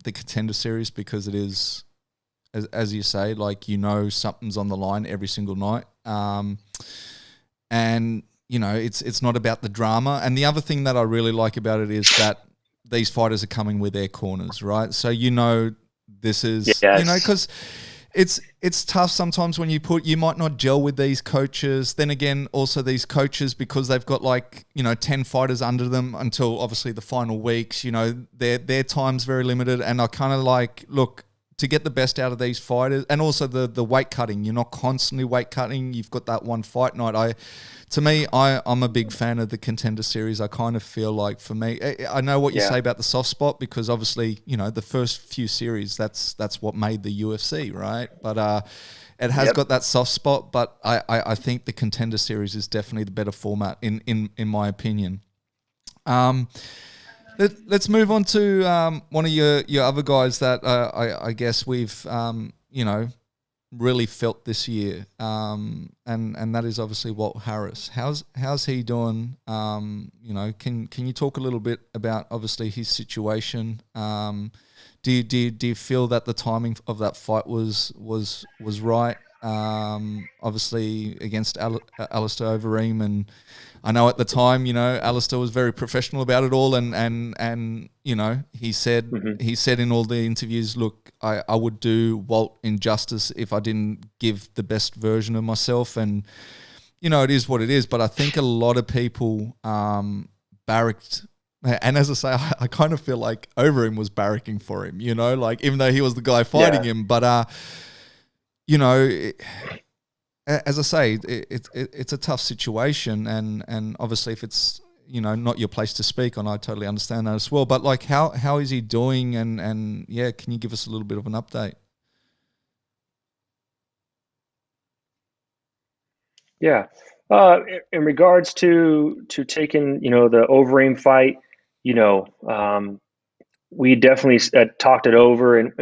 S1: Contender Series, because it is, as you say, like, something's on the line every single night. And it's not about the drama. And the other thing that I really like about it is that these fighters are coming with their corners, right? So this is, because it's tough sometimes when you might not gel with these coaches. Then again, also these coaches, because they've got 10 fighters under them until obviously the final weeks, their time's very limited. And I kind of look, to get the best out of these fighters, and also the weight cutting. You're not constantly weight cutting. You've got that one fight night. I'm a big fan of the Contender Series. I kind of feel like, for me, I know what you say about the soft spot, because obviously, the first few series, that's what made the UFC, right? But it has got that soft spot. But I think the Contender Series is definitely the better format in my opinion. Let's move on to one of your other guys that I guess we've really felt this year, and that is obviously Walt Harris. How's he doing? Can you talk a little bit about obviously his situation? Do you feel that the timing of that fight was right? Obviously against Alistair Overeem, and I know at the time, Alistair was very professional about it all, and he said in all the interviews, look, I would do Walt injustice if I didn't give the best version of myself, and it is what it is. But I think a lot of people barracked. And as I say, I kind of feel like Overeem was barracking for him, even though he was the guy fighting him. But, as I say, it's a tough situation. And obviously if it's, not your place to speak on, I totally understand that as well. But how is he doing? And can you give us a little bit of an update?
S2: Yeah. In regards to taking, the Overeem fight, we definitely talked it over, and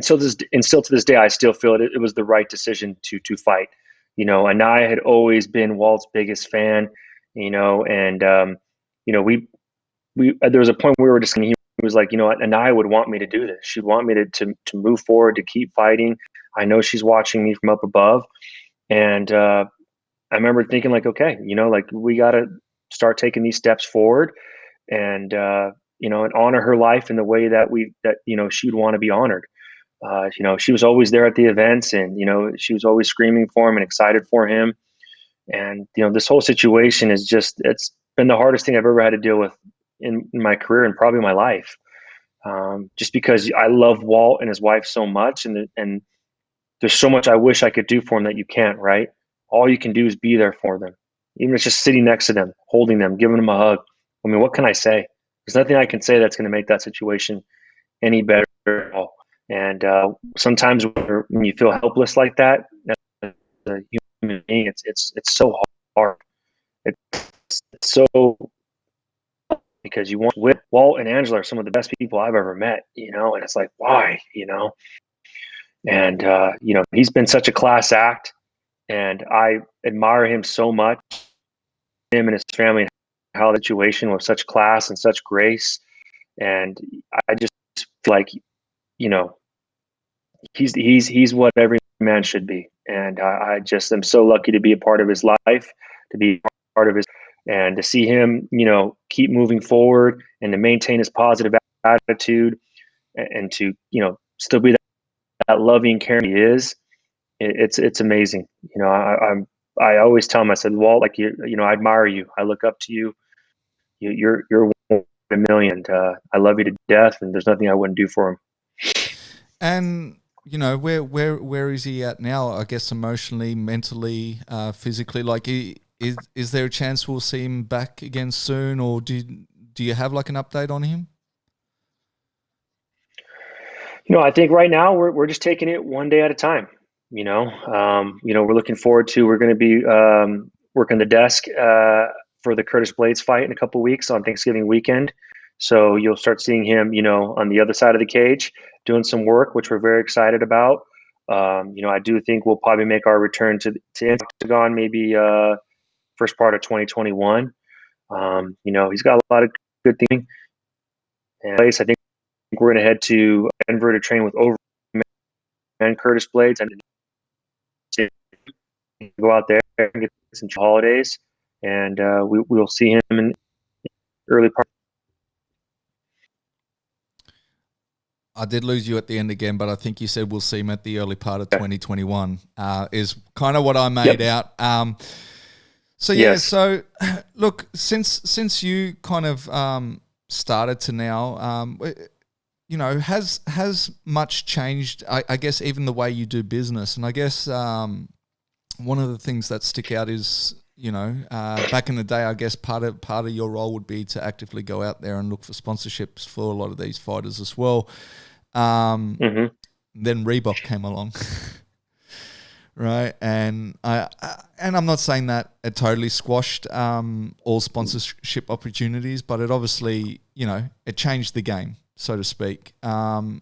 S2: still to this day, I still feel it was the right decision to fight. And I had always been Walt's biggest fan, and we there was a point we were just, he was like, and I would want me to do this. She'd want me to move forward, to keep fighting. I know she's watching me from up above, and I remember thinking okay, we got to start taking these steps forward, and and honor her life in the way that she'd want to be honored. She was always there at the events, and she was always screaming for him and excited for him. And this whole situation it's been the hardest thing I've ever had to deal with in my career, and probably my life. Just because I love Walt and his wife so much, and there's so much I wish I could do for him that you can't, right? All you can do is be there for them. Even if it's just sitting next to them, holding them, giving them a hug. I mean, what can I say? There's nothing I can say that's going to make that situation any better at all. And sometimes when you feel helpless like that, as a human being, it's so hard. It's so, because you want, with Walt and Angela are some of the best people I've ever met, and it's like, why, and he's been such a class act, and I admire him so much, him and his family, and how the situation with such class and such grace. And I just feel like, you know, he's what every man should be. And I just am so lucky to be a part of his life, to be part of his, and to see him, you know, keep moving forward and to maintain his positive attitude, and to, you know, still be that loving, caring he is. It's amazing. You know, I always tell him, I said, Walt, like, you know, I admire you. I look up to you. You're one in a million. I love you to death, and there's nothing I wouldn't do for him.
S1: And you know, where is he at now? I guess emotionally, mentally, physically. Like, is there a chance we'll see him back again soon, or do you have like an update on him?
S2: You know, I think right now we're just taking it one day at a time. You know, we're looking forward to, we're going to be working the desk for the Curtis Blades fight in a couple of weeks on Thanksgiving weekend. So you'll start seeing him, you know, on the other side of the cage doing some work, which we're very excited about. You know, I do think we'll probably make our return to Octagon maybe first part of 2021. You know, he's got a lot of good things. And I think we're going to head to Denver to train with Over and Curtis Blades, and go out there and get some holidays, and we'll see him in early part.
S1: I did lose you at the end again, but I think you said we'll see him at the early part of 2021 is kind of what I made out. So yeah,
S2: Yes.
S1: so look, since you kind of started to now, you know, has much changed? I guess even the way you do business, and I guess one of the things that stick out is, you know, back in the day, I guess part of your role would be to actively go out there and look for sponsorships for a lot of these fighters as well. Then Reebok came along, right? And I'm not saying that it totally squashed all sponsorship opportunities, but it obviously, you know, it changed the game, so to speak. You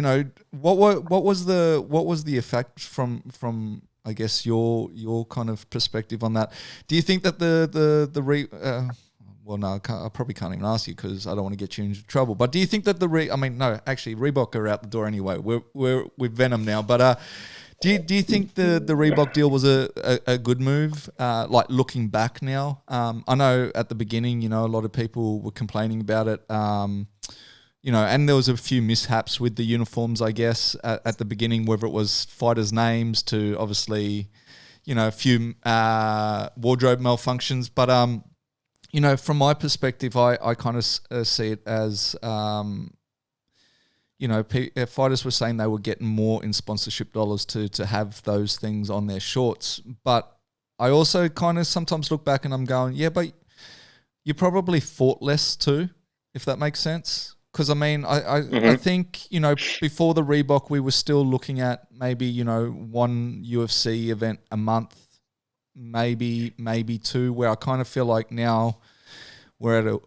S1: know, what was the effect from I guess your kind of perspective on that? Do you think that well, no, I probably can't even ask you because I don't want to get you into trouble. But do you think that Reebok are out the door anyway. We're with Venom now. But do you think the Reebok deal was a good move? Like looking back now, I know at the beginning, you know, a lot of people were complaining about it. You know, and there was a few mishaps with the uniforms, I guess, at the beginning, whether it was fighters' names to obviously, you know, a few wardrobe malfunctions. But you know, from my perspective, I kind of see it as, you know, fighters were saying they were getting more in sponsorship dollars to have those things on their shorts. But I also kind of sometimes look back and I'm going, yeah, but you probably fought less too, if that makes sense. Because, I mean, I think, you know, before the Reebok, we were still looking at maybe, you know, one UFC event a month, maybe two, where I kind of feel like now we're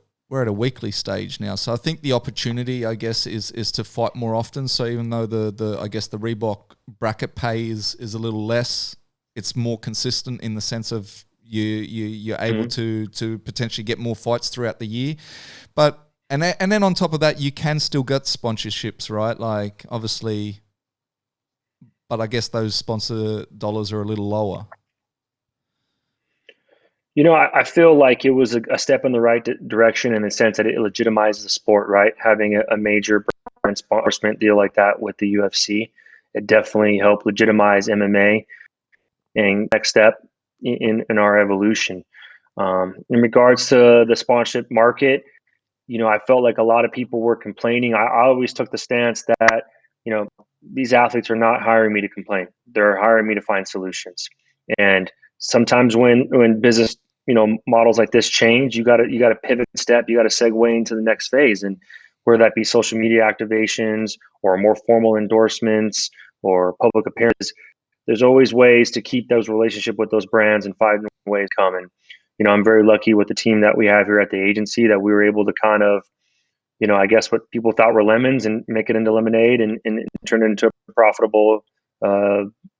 S1: at a weekly stage now. So I think the opportunity, I guess, is to fight more often. So even though the I guess the Reebok bracket pay is a little less, it's more consistent in the sense of you're able to potentially get more fights throughout the year. But and then on top of that, you can still get sponsorships, right? Like obviously, but I guess those sponsor dollars are a little lower.
S2: You know, I feel like it was a step in the right direction in the sense that it legitimizes the sport, right? Having a major brand sponsorship deal like that with the UFC, it definitely helped legitimize MMA and next step in our evolution. In regards to the sponsorship market, you know, I felt like a lot of people were complaining. I always took the stance that, you know, these athletes are not hiring me to complain. They're hiring me to find solutions. And sometimes when business, you know, models like this change, you gotta pivot step, you gotta segue into the next phase. And whether that be social media activations or more formal endorsements or public appearances, there's always ways to keep those relationship with those brands and find ways coming. You know, I'm very lucky with the team that we have here at the agency that we were able to kind of, you know, I guess what people thought were lemons and make it into lemonade and turn it into a profitable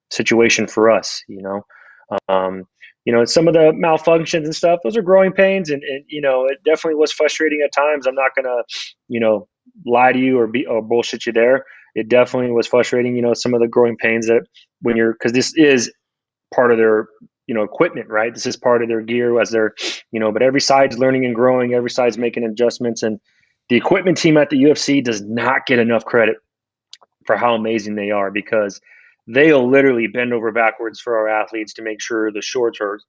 S2: situation for us, you know. some of the malfunctions and stuff, those are growing pains. And it definitely was frustrating at times. I'm not going to, lie to you or bullshit you there. It definitely was frustrating, some of the growing pains that because this is part of their, equipment, right? This is part of their gear as they're, but every side's learning and growing, every side's making adjustments. And the equipment team at the UFC does not get enough credit for how amazing they are, because they'll literally bend over backwards for our athletes to make sure the shorts are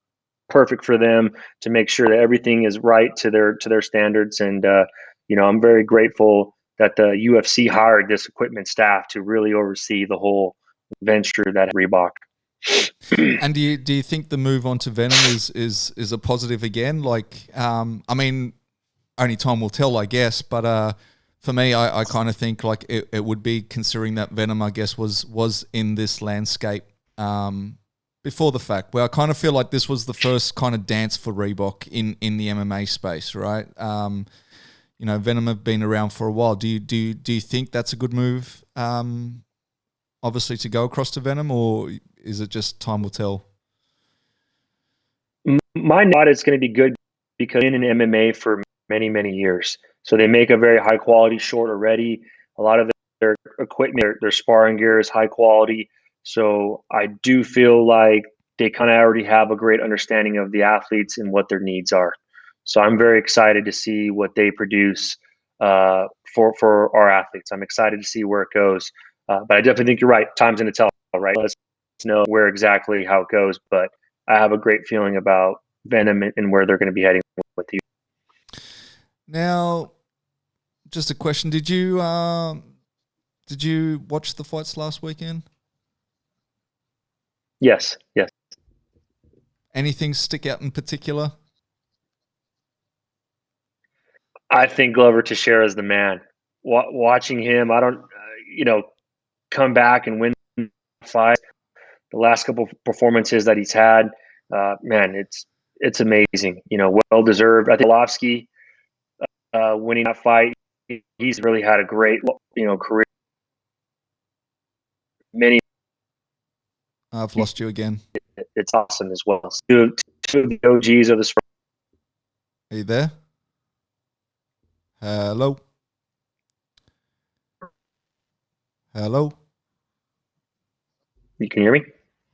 S2: perfect for them, to make sure that everything is right to their standards. And I'm very grateful that the UFC hired this equipment staff to really oversee the whole venture that Reebok.
S1: And do you think the move on to Venom is a positive again? Like, I mean, only time will tell, I guess. But for me, I kind of think like it would be, considering that Venom, I guess, was in this landscape before the fact, where I kind of feel like this was the first kind of dance for Reebok in the MMA space, right? Venom have been around for a while. Do you think that's a good move? Obviously, to go across to Venom, or is it just time will tell?
S2: My thought is going to be good, because in MMA for many, many years. So they make a very high quality short already. A lot of their equipment, their sparring gear is high quality. So I do feel like they kind of already have a great understanding of the athletes and what their needs are. So I'm very excited to see what they produce for our athletes. I'm excited to see where it goes. But I definitely think you're right. Time's going to tell, right? Let us know where exactly how it goes. But I have a great feeling about Venom and where they're going to be heading with you.
S1: Now, just a question: Did you watch the fights last weekend?
S2: Yes.
S1: Anything stick out in particular?
S2: I think Glover Teixeira is the man. Watching him, I don't, come back and win fight. The last couple of performances that he's had, man, it's amazing. Well deserved. I think Arlovsky winning that fight, he's really had a great, career. Many.
S1: I've lost you again.
S2: It's awesome as well. Two of the OGs of the sport.
S1: Are you there? Hello? Hello?
S2: You can hear me?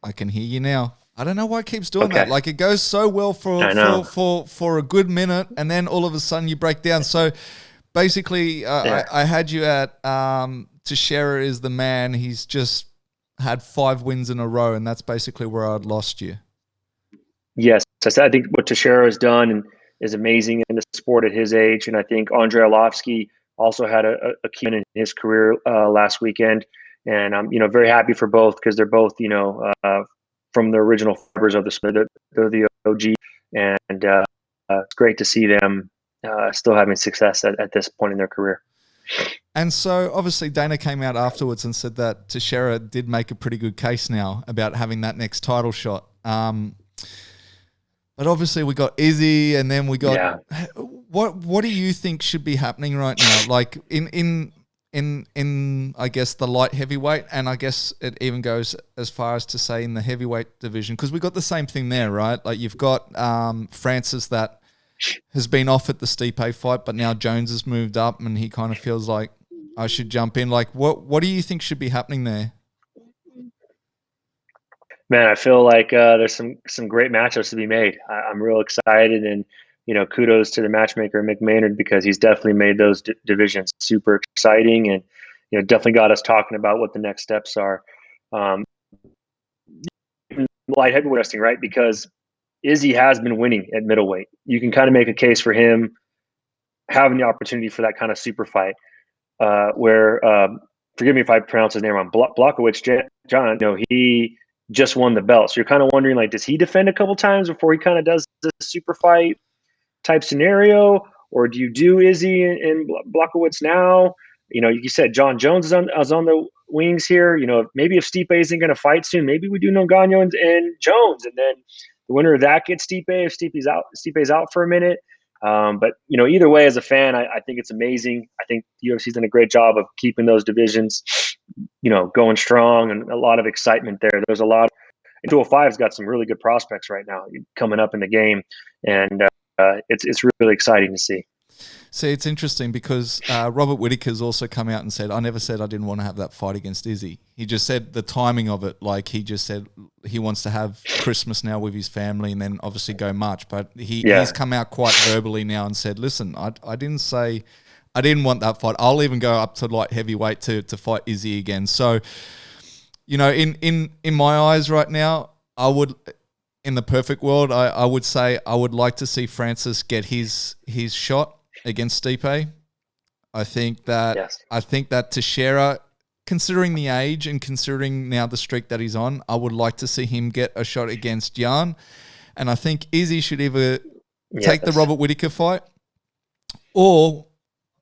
S1: I can hear you now. I don't know why it keeps doing that. Like, it goes so well for a good minute, and then all of a sudden you break down. So basically, I had you at Teixeira is the man. He's just had 5 wins in a row, and that's basically where I'd lost you.
S2: Yes. I think what Teixeira has done is amazing in the sport at his age. And I think Andrei Arlovsky also had a key in his career last weekend. And I'm, very happy for both, because they're both, from the original fibers of the sport. They're the OG, and it's great to see them still having success at this point in their career.
S1: And so obviously Dana came out afterwards and said that Teixeira did make a pretty good case now about having that next title shot. But obviously we got Izzy, and then we got what do you think should be happening right now? Like in I guess the light heavyweight, and I guess it even goes as far as to say in the heavyweight division, because we got the same thing there, right? Like you've got Francis that has been off at the Stipe fight, but now Jones has moved up, and he kind of feels like I should jump in. Like what do you think should be happening there?
S2: Man, I feel like there's some great matchups to be made. I'm real excited, and kudos to the matchmaker Mick Maynard, because he's definitely made those divisions super exciting, and definitely got us talking about what the next steps are. Light heavyweight wrestling, right? Because Izzy has been winning at middleweight. You can kind of make a case for him having the opportunity for that kind of super fight, where forgive me if I pronounce his name wrong. Blachowicz, John. He just won the belt. So you're kind of wondering, like, does he defend a couple times before he kind of does the super fight type scenario? Or do you do Izzy and Blachowicz now? You said John Jones is on the wings here. Maybe if Stipe isn't going to fight soon, maybe we do Ngannou and Jones. And then the winner of that gets Stipe if Stipe's out for a minute. But either way, as a fan, I think it's amazing. I think the UFC's done a great job of keeping those divisions, going strong, and a lot of excitement there. There's a lot And 205's got some really good prospects right now coming up in the game, and it's really exciting to see.
S1: See, it's interesting because Robert Whittaker's also come out and said, I never said I didn't want to have that fight against Izzy. He just said the timing of it, like he just said he wants to have Christmas now with his family and then obviously go March. But he's come out quite verbally now and said, listen, I didn't say I didn't want that fight. I'll even go up to light heavyweight to fight Izzy again. So, in my eyes right now, I would, in the perfect world, I would say I would like to see Francis get his shot against Stipe. I think that Teixeira, considering the age and considering now the streak that he's on, I would like to see him get a shot against Jan. And I think Izzy should either take the Robert Whittaker fight, or,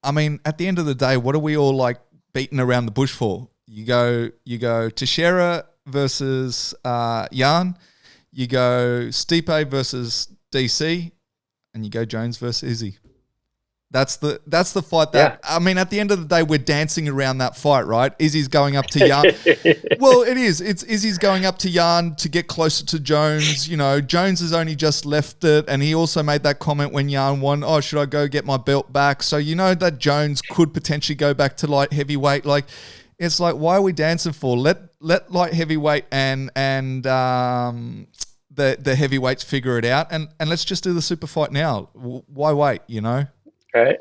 S1: I mean, at the end of the day, what are we all like beating around the bush for? You go Teixeira versus Jan, you go Stipe versus DC, and you go Jones versus Izzy. That's the fight that, I mean, at the end of the day, we're dancing around that fight, right? Izzy's going up to Jan. Well, it is. It's Izzy's going up to Jan to get closer to Jones. Jones has only just left it, and he also made that comment when Jan won, oh, should I go get my belt back? So that Jones could potentially go back to light heavyweight. Like, it's like, why are we dancing for? Let light heavyweight and the heavyweights figure it out, and let's just do the super fight now. Why wait,
S2: Right.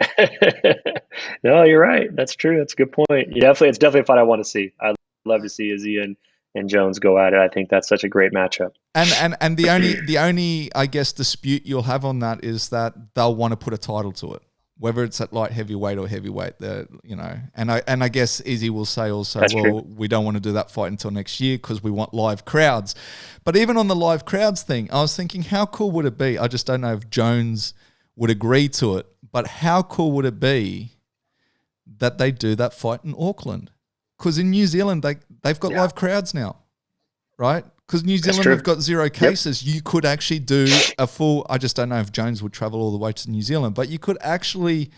S2: No, you're right. That's true. That's a good point. It's definitely a fight I want to see. I'd love to see Izzy and Jones go at it. I think that's such a great matchup.
S1: And the only I guess dispute you'll have on that is that they'll want to put a title to it, whether it's at light heavyweight or heavyweight. And I guess Izzy will say also,
S2: that's true.
S1: We don't want to do that fight until next year because we want live crowds. But even on the live crowds thing, I was thinking, how cool would it be? I just don't know if Jones would agree to it. But how cool would it be that they do that fight in Auckland? Because in New Zealand, they've got live crowds now, right? Because New Zealand have got 0 cases. Yep. You could actually do a full, I just don't know if Jones would travel all the way to New Zealand, but you could actually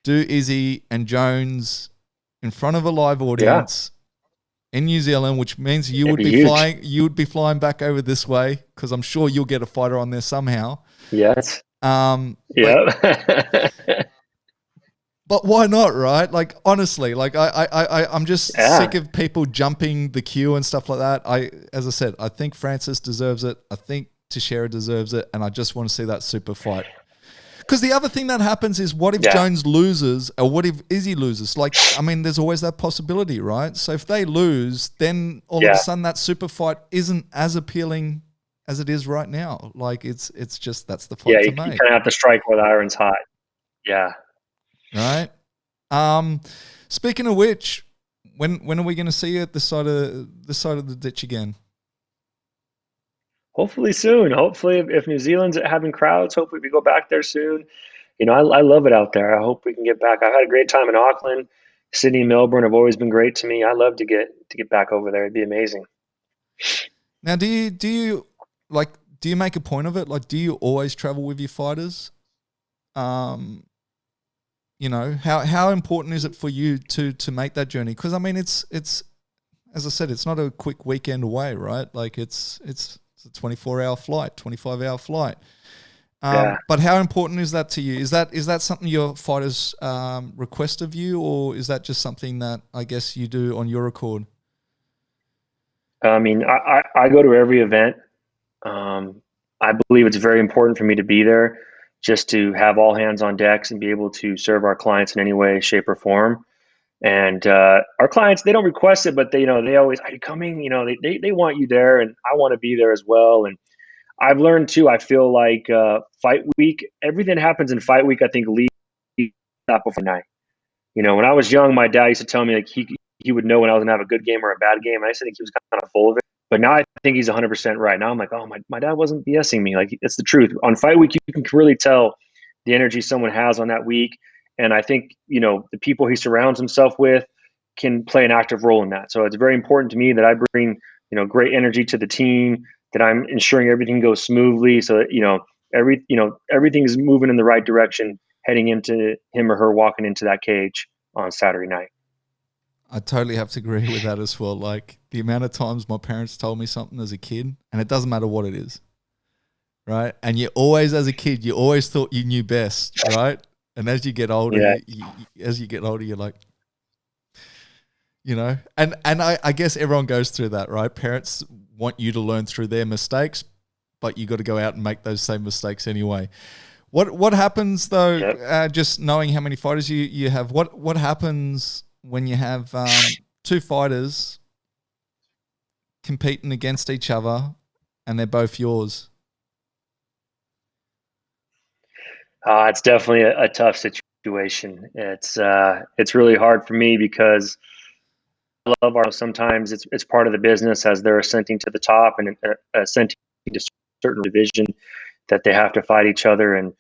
S1: do Izzy and Jones in front of a live audience in New Zealand, which means you would be flying back over this way because I'm sure you'll get a fighter on there somehow.
S2: Yes.
S1: But why not, right? Like, honestly, like I'm just sick of people jumping the queue and stuff like that. As I said, I think Francis deserves it. I think Teixeira deserves it. And I just want to see that super fight. Because the other thing that happens is, what if Jones loses, or what if Izzy loses? Like, I mean, there's always that possibility, right? So if they lose, then all of a sudden that super fight isn't as appealing as it is right now. Like, it's just, that's the fight to make.
S2: You kind of have to strike where the iron's hot. Yeah.
S1: Right. Speaking of which, when are we going to see you at this side of the ditch again?
S2: Hopefully soon. Hopefully, if New Zealand's having crowds, hopefully we go back there soon. I love it out there. I hope we can get back. I've had a great time in Auckland. Sydney and Melbourne have always been great to me. I love to get back over there. It'd be amazing.
S1: Now, do you make a point of it? Like, do you always travel with your fighters? How important is it for you to make that journey? Because I mean, it's as I said, it's not a quick weekend away, right? Like, it's a 24-hour flight, 25-hour flight. But how important is that to you? Is that something your fighters request of you, or is that just something that I guess you do on your accord?
S2: I mean, I go to every event. I believe it's very important for me to be there, just to have all hands on decks and be able to serve our clients in any way, shape, or form. And our clients, they don't request it, but they always, are you coming? They want you there, and I want to be there as well. And I've learned too, I feel like fight week, everything that happens in fight week, I think leads up before night. When I was young, my dad used to tell me, like, he would know when I was gonna have a good game or a bad game. And I used to think he was kind of full of it. But now I think he's 100% right. Now I'm like, oh, my dad wasn't BSing me. Like, it's the truth. On fight week, you can really tell the energy someone has on that week. And I think, the people he surrounds himself with can play an active role in that. So it's very important to me that I bring, great energy to the team, that I'm ensuring everything goes smoothly, so that, everything is moving in the right direction, heading into him or her walking into that cage on Saturday night.
S1: I totally have to agree with that as well. Like the amount of times my parents told me something as a kid, and it doesn't matter what it is, right? And you always, as a kid, you always thought you knew best, right? And as you get older,
S2: Yeah.
S1: you're like, and I guess everyone goes through that, right? Parents want you to learn through their mistakes, but you got to go out and make those same mistakes anyway. What happens though?
S2: Yep.
S1: Just knowing how many fighters you have, what happens when you have two fighters competing against each other and they're both yours?
S2: It's definitely a tough situation. It's really hard for me because I love our. Sometimes it's part of the business as they're ascending to the top and ascending to certain division that they have to fight each other. And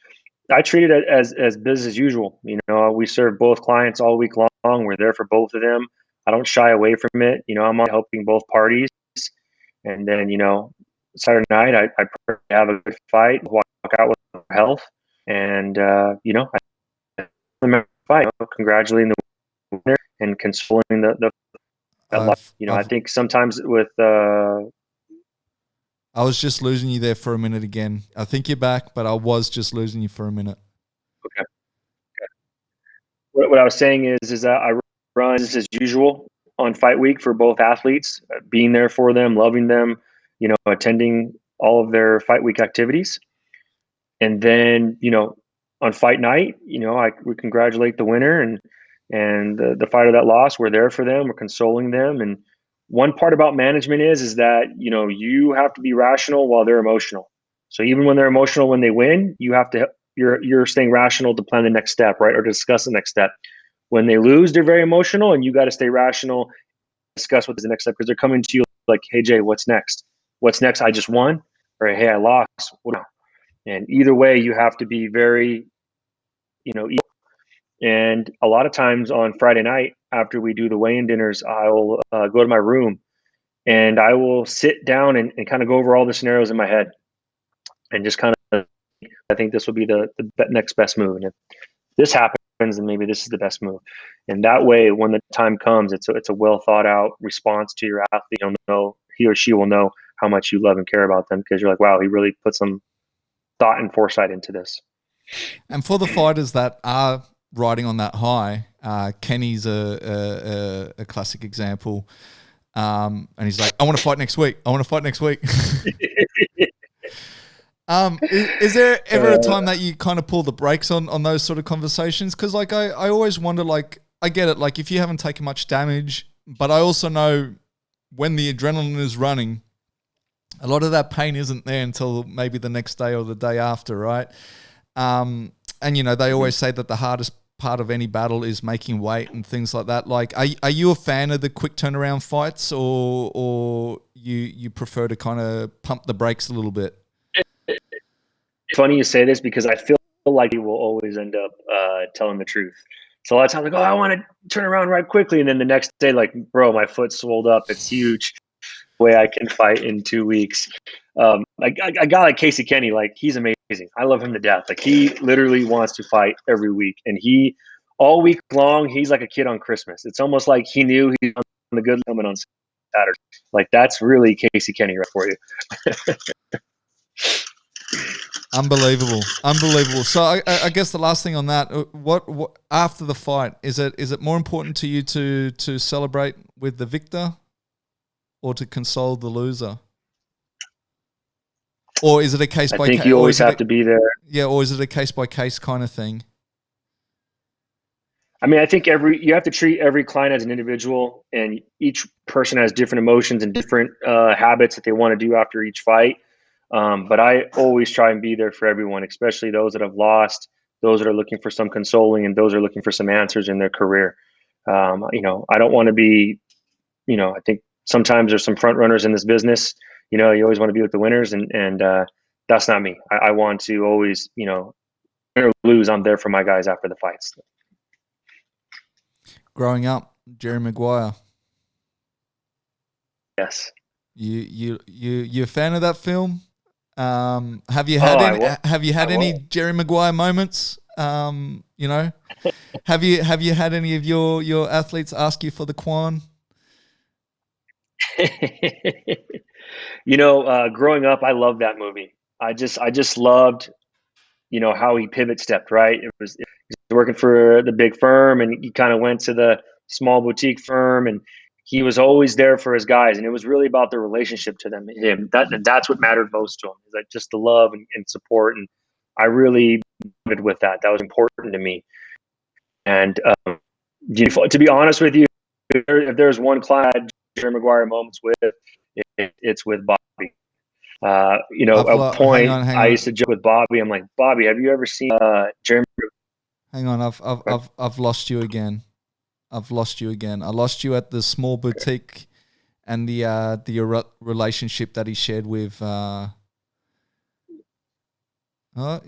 S2: I treat it as business as usual. We serve both clients all week long. We're there for both of them. I don't shy away from it. I'm on helping both parties. And then, Saturday night, I prefer to have a good fight, walk out with health, and I remember the fight, congratulating the winner and consoling the I think sometimes with
S1: I was just losing you there for a minute again. I think you're back, but I was just losing you for a minute.
S2: okay. What I was saying is that I run business as usual on fight week for both athletes, being there for them, loving them, attending all of their fight week activities. And then, on fight night, we congratulate the winner and the fighter that lost. We're there for them. We're consoling them. And one part about management is that, you have to be rational while they're emotional. So even when they're emotional, when they win, you're staying rational to plan the next step, right? Or discuss the next step. When they lose, they're very emotional, and you got to stay rational, discuss what is the next step, because they're coming to you like, hey, Jay, what's next? What's next? I just won. Or, hey, I lost. And either way, you have to be very, and a lot of times on Friday night, after we do the weigh-in dinners, I'll go to my room and I will sit down and kind of go over all the scenarios in my head and just kind of, I think this will be the next best move. And if this happens, then maybe this is the best move. And that way, when the time comes, it's a well thought out response to your athlete. You'll know, he or she will know how much you love and care about them, because you're like, wow, he really put some thought and foresight into this.
S1: And for the fighters that are riding on that high, Kenny's a classic example. And he's like, I want to fight next week. I want to fight next week. Is there ever a time that you kind of pull the brakes on those sort of conversations? Because like I always wonder, like, I get it, like if you haven't taken much damage, but I also know when the adrenaline is running, a lot of that pain isn't there until maybe the next day or the day after, right? And they always say that the hardest part of any battle is making weight and things like that. Like, are you a fan of the quick turnaround fights, or you prefer to kind of pump the brakes a little bit?
S2: It's funny you say this, because I feel like he will always end up telling the truth. So a lot of times, like, oh, I want to turn around right quickly, and then the next day, like, bro, my foot swelled up. It's huge. Way I can fight in 2 weeks. Like a guy like Casey Kenny, like, he's amazing. I love him to death. Like, he literally wants to fight every week, and he all week long, he's like a kid on Christmas. It's almost like he knew he was on the good coming on Saturday. Like, that's really Casey Kenny right for you.
S1: Unbelievable. So I guess the last thing on that, what after the fight, is it more important to you to celebrate with the victor or to console the loser? Or is it a case by case? I
S2: think you always have to be there.
S1: Yeah, or is it a case by case kind of thing?
S2: I mean, I think you have to treat every client as an individual, and each person has different emotions and different habits that they want to do after each fight. But I always try and be there for everyone, especially those that have lost, those that are looking for some consoling, and those that are looking for some answers in their career. I don't want to be, I think sometimes there's some front runners in this business. You always want to be with the winners, and that's not me. I want to always, win or lose, I'm there for my guys after the fights.
S1: Growing up, Jerry Maguire.
S2: Yes.
S1: You a fan of that film? Have you had any Jerry Maguire moments You know, have you had any of your athletes ask you for the Quan?
S2: Growing up, I loved that movie. I just loved, how he pivot stepped, right? He was working for the big firm, and he kind of went to the small boutique firm, and he was always there for his guys, and it was really about the relationship to them. That's what mattered most to him, is like just the love and support, and I really bonded with that. That was important to me. And to be honest with you, if there's one client I had Jerry Maguire moments with, it's with Bobby. At a
S1: Hang
S2: point,
S1: on, hang
S2: I
S1: on,
S2: used to joke with Bobby. I'm like, Bobby, have you ever seen Jeremy?
S1: hang on. I've lost you again. I've lost you again. I lost you at the small boutique and the relationship that he shared with. Oh,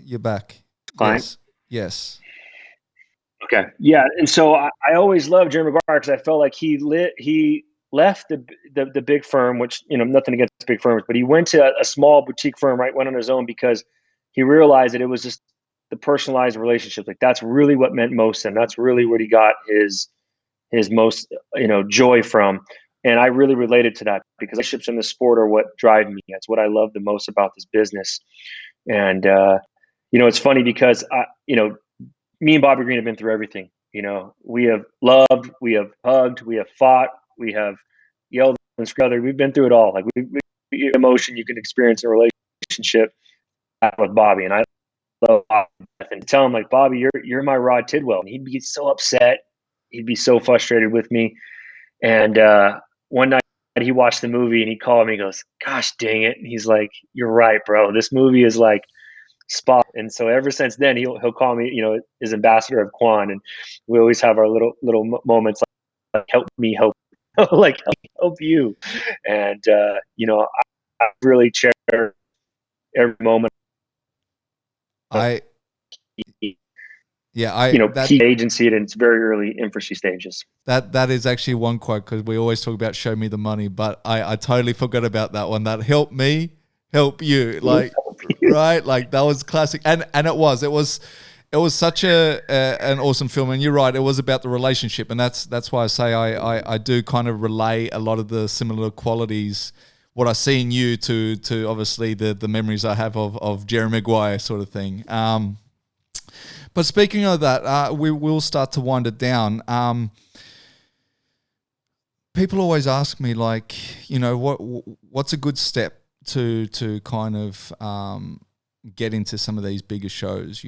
S1: you're back.
S2: Client?
S1: Yes.
S2: Okay, yeah, and so I always loved Jerry Maguire because I felt like he left the big firm, which nothing against big firms, but he went to a small boutique firm, right? Went on his own because he realized that it was just the personalized relationship. Like that's really what meant most to him. That's really what he got his most joy from. And I really related to that because relationships in the sport are what drive me. That's what I love the most about this business. And it's funny because me and Bobby Green have been through everything. We have loved, we have hugged, we have fought, we have yelled and screamed. We've been through it all. Like we emotion you can experience in a relationship with Bobby, and I love Bobby. And tell him like, Bobby, you're my Rod Tidwell, and he'd be so upset, he'd be so frustrated with me. And one night he watched the movie and he called me. He goes, "Gosh dang it!" And he's like, "You're right, bro. This movie is like." Spot. And so ever since then, he'll call me, his ambassador of Quan, and we always have our little moments like help me help, like help you, and I really cherish every moment.
S1: I that
S2: Key agency in its very early infancy stages.
S1: that is actually one quote because we always talk about show me the money, but I totally forgot about that one. That help me, help you, like. Right, like that was classic, and it was such an awesome film. And you're right, it was about the relationship, and that's why I say I do kind of relay a lot of the similar qualities what I see in you to obviously the memories I have of Jerry Maguire sort of thing. But speaking of that, we will start to wind it down. People always ask me like, what's a good step to kind of get into some of these bigger shows,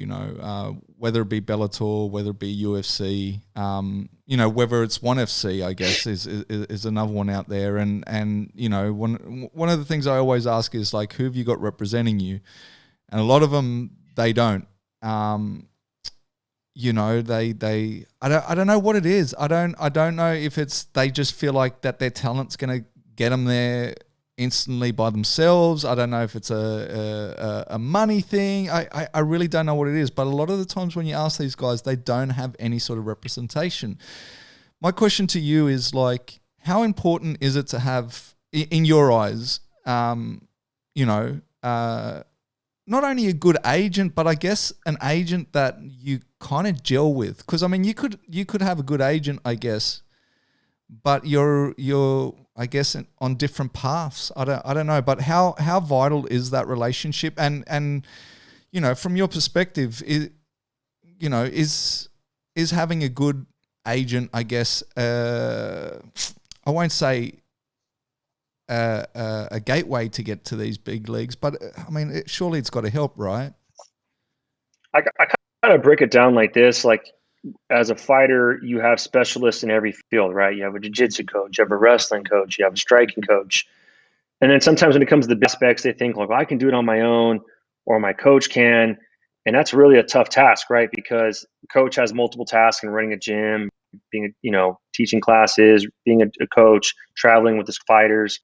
S1: whether it be Bellator, whether it be UFC, whether it's ONE FC, I guess, is another one out there. And one of the things I always ask is like, who have you got representing you? And a lot of them, they don't. I don't know what it is. I don't know if it's they just feel like that their talent's going to get them there instantly by themselves. I don't know if it's a money thing. I really don't know what it is. But a lot of the times when you ask these guys, they don't have any sort of representation. My question to you is like, how important is it to have, in your eyes, not only a good agent, but I guess an agent that you kind of gel with? Because I mean, you could have a good agent, I guess, but you're I guess on different paths. I don't know, but how vital is that relationship? And from your perspective, is having a good agent, I guess, I won't say a gateway to get to these big leagues, but I mean, surely it's got to help, right?
S2: I kind of break it down like this: like, as a fighter, you have specialists in every field, right? You have a jiu-jitsu coach, you have a wrestling coach, you have a striking coach. And then sometimes when it comes to the aspects, they think like, well, I can do it on my own, or my coach can. And that's really a tough task, right? Because the coach has multiple tasks in running a gym, being, teaching classes, being a coach, traveling with his fighters.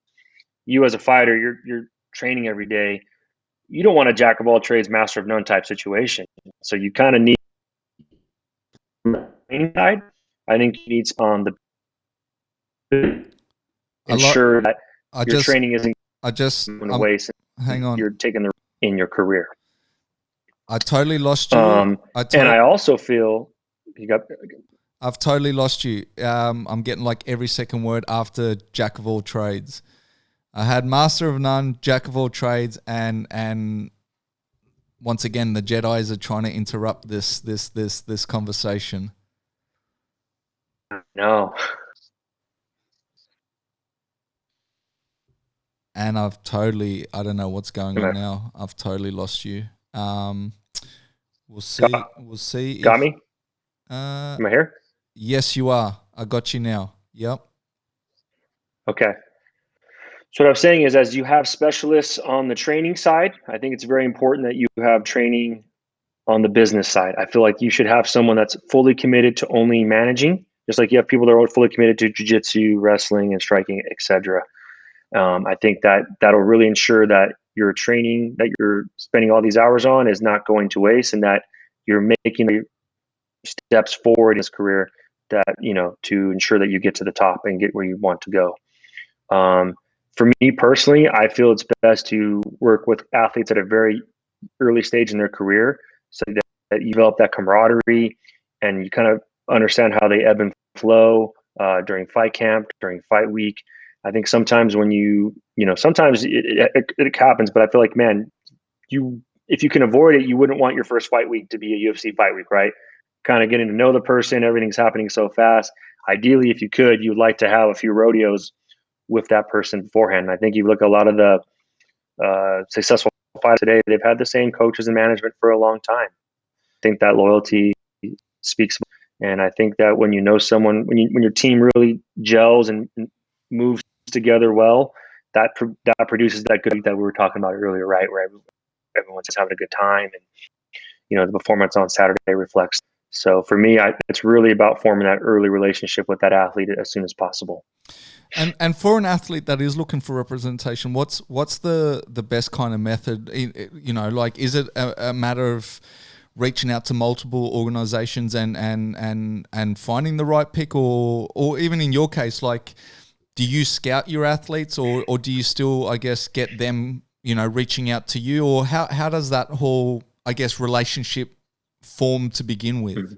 S2: You as a fighter, you're training every day. You don't want a jack of all trades, master of none type situation. So you kind of need training side. I think you need on the ensure that your training isn't
S1: I just
S2: going to waste.
S1: hang on.
S2: You're taking the in your career.
S1: I totally lost you.
S2: And I also feel
S1: I've totally lost you. I'm getting like every second word after jack of all trades. I had master of none, jack of all trades, and once again the Jedis are trying to interrupt this conversation.
S2: No.
S1: And I don't know what's going on now. I've totally lost you. We'll see. We'll see.
S2: Got me? Am I here?
S1: Yes, you are. I got you now. Yep.
S2: Okay. So what I'm saying is, as you have specialists on the training side, I think it's very important that you have training on the business side. I feel like you should have someone that's fully committed to only managing, just like you have people that are fully committed to jiu-jitsu, wrestling, and striking, etc. I think that'll really ensure that your training that you're spending all these hours on is not going to waste, and that you're making steps forward in his career that, to ensure that you get to the top and get where you want to go. For me personally, I feel it's best to work with athletes at a very early stage in their career, so that you develop that camaraderie and you kind of understand how they ebb and flow during fight camp, during fight week. I think sometimes when sometimes it happens, but I feel like, man, if you can avoid it, you wouldn't want your first fight week to be a UFC fight week, right? Kind of getting to know the person, everything's happening so fast. Ideally, if you could, you'd like to have a few rodeos with that person beforehand. And I think you look at a lot of the successful fighters today, they've had the same coaches and management for a long time. I think that loyalty speaks. And I think that when you know someone, when your team really gels and moves together well, that produces that good that we were talking about earlier, right? Where everyone's just having a good time, and the performance on Saturday reflects. So for me, it's really about forming that early relationship with that athlete as soon as possible.
S1: And for an athlete that is looking for representation, what's the best kind of method? Like, is it a matter of reaching out to multiple organizations and finding the right pick, or even in your case, like, do you scout your athletes, or do you still, I guess, get them, reaching out to you, or how does that whole, I guess, relationship form to begin with?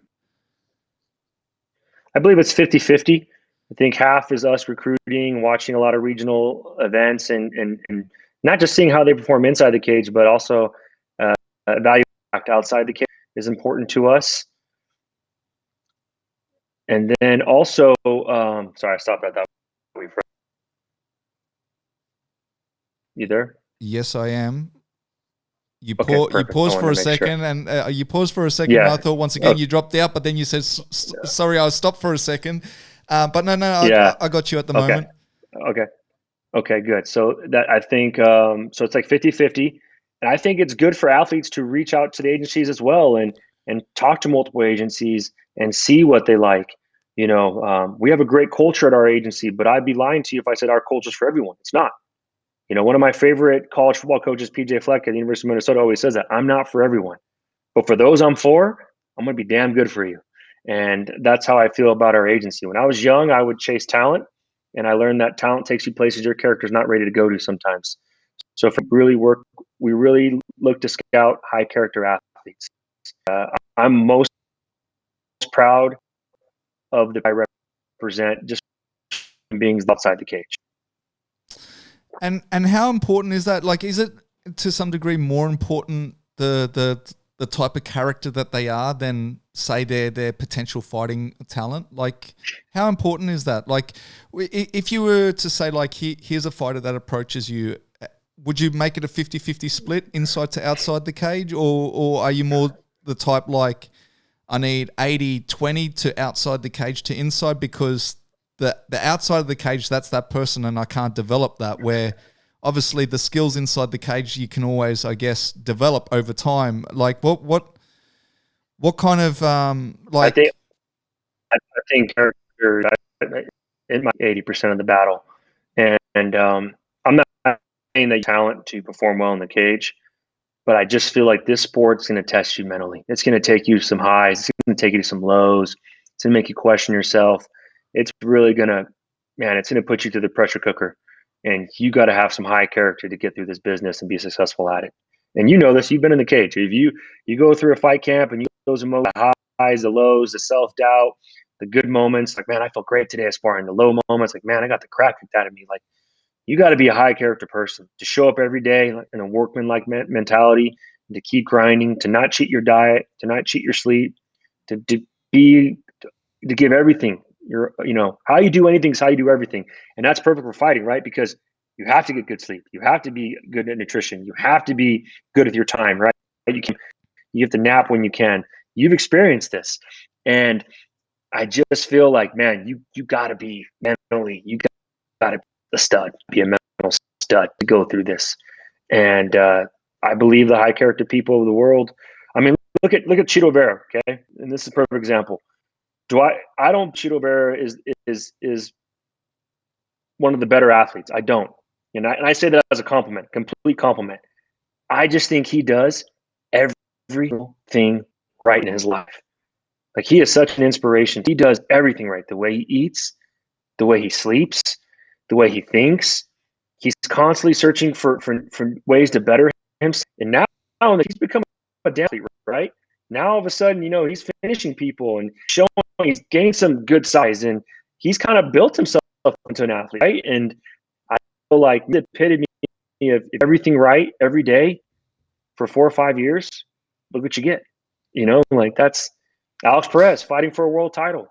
S2: I believe it's 50-50. I think half is us recruiting, watching a lot of regional events, and not just seeing how they perform inside the cage, but also value outside the cage is important to us. And then also, sorry, I stopped at that. You there?
S1: Yes, I am. You
S2: Okay,
S1: paused for a second, sure. And you paused for a second. Yeah. And I thought once again you dropped out, but then you said, "Sorry, I stopped for a second." But no, I got you at the moment.
S2: Okay, good. So that I think so it's like 50-50, and I think it's good for athletes to reach out to the agencies as well and talk to multiple agencies and see what they like. We have a great culture at our agency, but I'd be lying to you if I said our culture is for everyone. It's not. One of my favorite college football coaches, PJ Fleck at the University of Minnesota, always says that I'm not for everyone, but for those I'm for, I'm going to be damn good for you. And that's how I feel about our agency. When I was young, I would chase talent, and I learned that talent takes you places your character's not ready to go to sometimes. So if we really look to scout high character athletes. I'm most proud of the I represent just being outside the cage.
S1: And how important is that? Like, is it to some degree more important the type of character that they are than, say, their potential fighting talent? Like, how important is that? Like, if you were to say, like, here's a fighter that approaches you, would you make it a 50-50 split inside to outside the cage, or are you more the type like, I need 80-20 to outside the cage to inside, because the outside of the cage, that's that person, and I can't develop that, where obviously the skills inside the cage you can always, I guess, develop over time. Like, what kind of like?
S2: I think character in my 80% of the battle, and I'm not saying that talent to perform well in the cage, but I just feel like this sport's going to test you mentally. It's going to take you some highs. It's going to take you to some lows. It's going to make you question yourself. It's really going to, it's going to put you to the pressure cooker. And you got to have some high character to get through this business and be successful at it. And you know this, you've been in the cage. If you go through a fight camp and you those emotions, the highs, the lows, the self-doubt, the good moments, like, man, I felt great today sparring. The low moments, like, man, I got the crap kicked out of me. Like, you got to be a high character person to show up every day in a workman-like mentality, to keep grinding, to not cheat your diet, to not cheat your sleep, to be to give everything. How you do anything is how you do everything, and that's perfect for fighting, right? Because you have to get good sleep, you have to be good at nutrition, you have to be good with your time, right? You have to nap when you can. You've experienced this, and I just feel like, man, you got to be mentally, you got to be a stud, be a mental stud to go through this. And I believe the high character people of the world. I mean, look at Chito Vera, okay, and this is a perfect example. I don't Chito Vera is one of the better athletes. I don't. And I say that as a compliment, complete compliment. I just think he does everything right in his life. Like, he is such an inspiration. He does everything right. The way he eats, the way he sleeps, the way he thinks. He's constantly searching for ways to better himself. And now he's become a damn athlete, right? Now all of a sudden, he's finishing people and showing he's gained some good size, and he's kind of built himself into an athlete, right? And I feel like the epitome of everything right every day for 4 or 5 years. Look what you get. Like, that's Alex Perez fighting for a world title.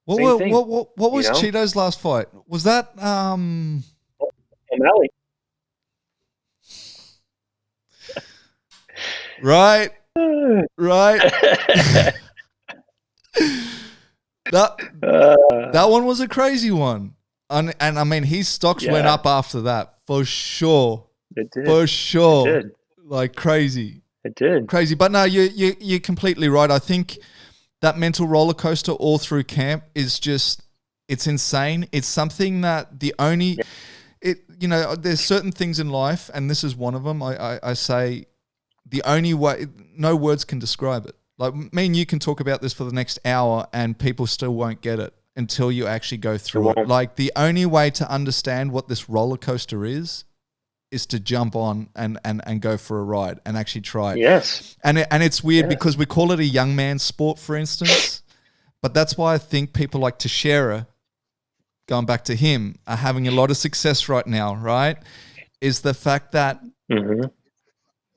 S2: Same thing.
S1: What was Cheeto's last fight? Was that
S2: O'Malley?
S1: Right. That one was a crazy one. And I mean, his stocks went up after that, for sure.
S2: It did.
S1: For sure.
S2: It did.
S1: Like, crazy.
S2: It did.
S1: Crazy. But no, you're completely right. I think that mental roller coaster all through camp is just, it's insane. It's something that there's certain things in life, and this is one of them. I say the only way, no words can describe it. Like, me and you can talk about this for the next hour and people still won't get it until you actually go through it. Like, the only way to understand what this roller coaster is to jump on and go for a ride and actually try it.
S2: Yes.
S1: And it's weird because we call it a young man's sport, for instance, but that's why I think people like Teixeira, going back to him, are having a lot of success right now, right? Is the fact that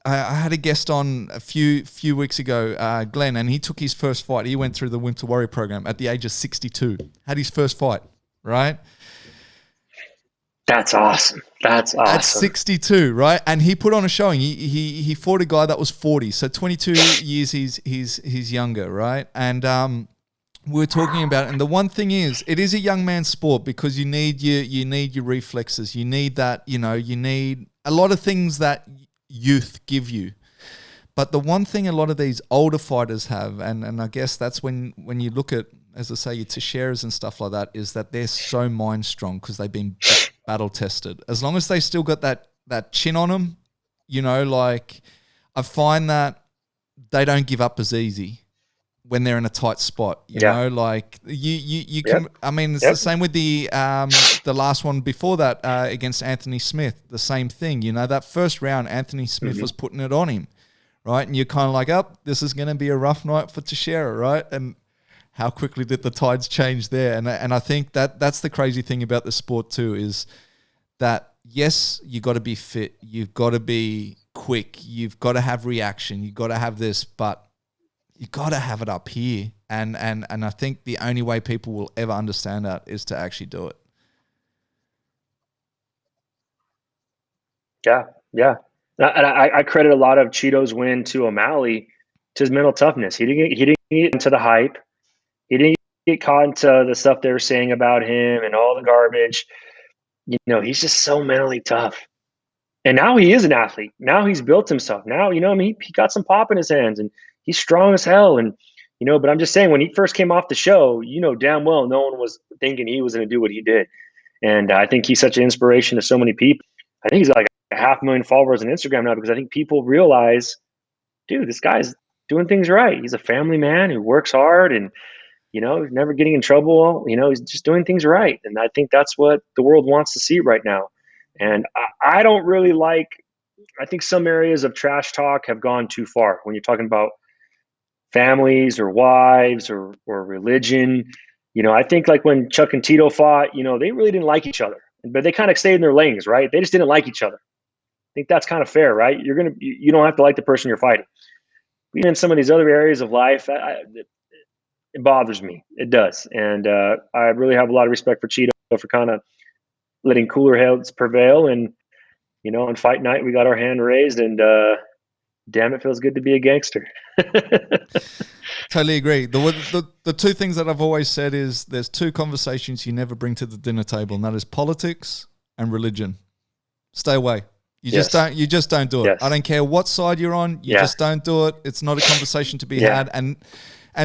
S1: I had a guest on a few weeks ago, Glenn, and he took his first fight. He went through the Winter Warrior program at the age of 62, had his first fight, right?
S2: That's awesome. That's awesome.
S1: At 62, right? And he put on a showing. He fought a guy that was 40, so 22 years he's younger, right? And we were talking about it, and the one thing is, it is a young man's sport because you need your reflexes. You need that, you need a lot of things that youth give you. But the one thing a lot of these older fighters have, and I guess that's when you look at, as I say, your Teixeiras and stuff like that, is that they're so mind strong because they've been battle tested. As long as they still got that chin on them, like, I find that they don't give up as easy when they're in a tight spot. You know, like you can. I mean, it's the same with the last one before that against Anthony Smith. The same thing. That first round, Anthony Smith was putting it on him, right? And you're kind of like, this is going to be a rough night for Teixeira, right? And how quickly did the tides change there? And I think that's the crazy thing about the sport too, is that, yes, you got to be fit, you've got to be quick, you've got to have reaction, you've got to have this, but you got to have it up here. And I think the only way people will ever understand that is to actually do it.
S2: Yeah. And I credit a lot of Cheeto's win to O'Malley to his mental toughness. He didn't get into the hype. He didn't get caught into the stuff they were saying about him and all the garbage. He's just so mentally tough. And now he is an athlete. Now he's built himself. Now, he got some pop in his hands and he's strong as hell. And, but I'm just saying, when he first came off the show, damn well no one was thinking he was going to do what he did. And I think he's such an inspiration to so many people. I think he's like 500,000 followers on Instagram now because I think people realize, dude, this guy's doing things right. He's a family man who works hard and, he's never getting in trouble. He's just doing things right. And I think that's what the world wants to see right now. And I don't really like I think some areas of trash talk have gone too far when you're talking about families or wives or religion. I think like when Chuck and Tito fought, they really didn't like each other, but they kind of stayed in their lanes, right? They just didn't like each other. I think that's kind of fair, right? You don't have to like the person you're fighting. Even in some of these other areas of life, it bothers me. It does. And I really have a lot of respect for Cheeto for kind of letting cooler heads prevail. And, on fight night, we got our hand raised, and damn, it feels good to be a gangster.
S1: Totally agree. The two things that I've always said is there's two conversations you never bring to the dinner table, and that is politics and religion. Stay away. You just don't do it.
S2: Yes.
S1: I don't care what side you're on. You just don't do it. It's not a conversation to be had. And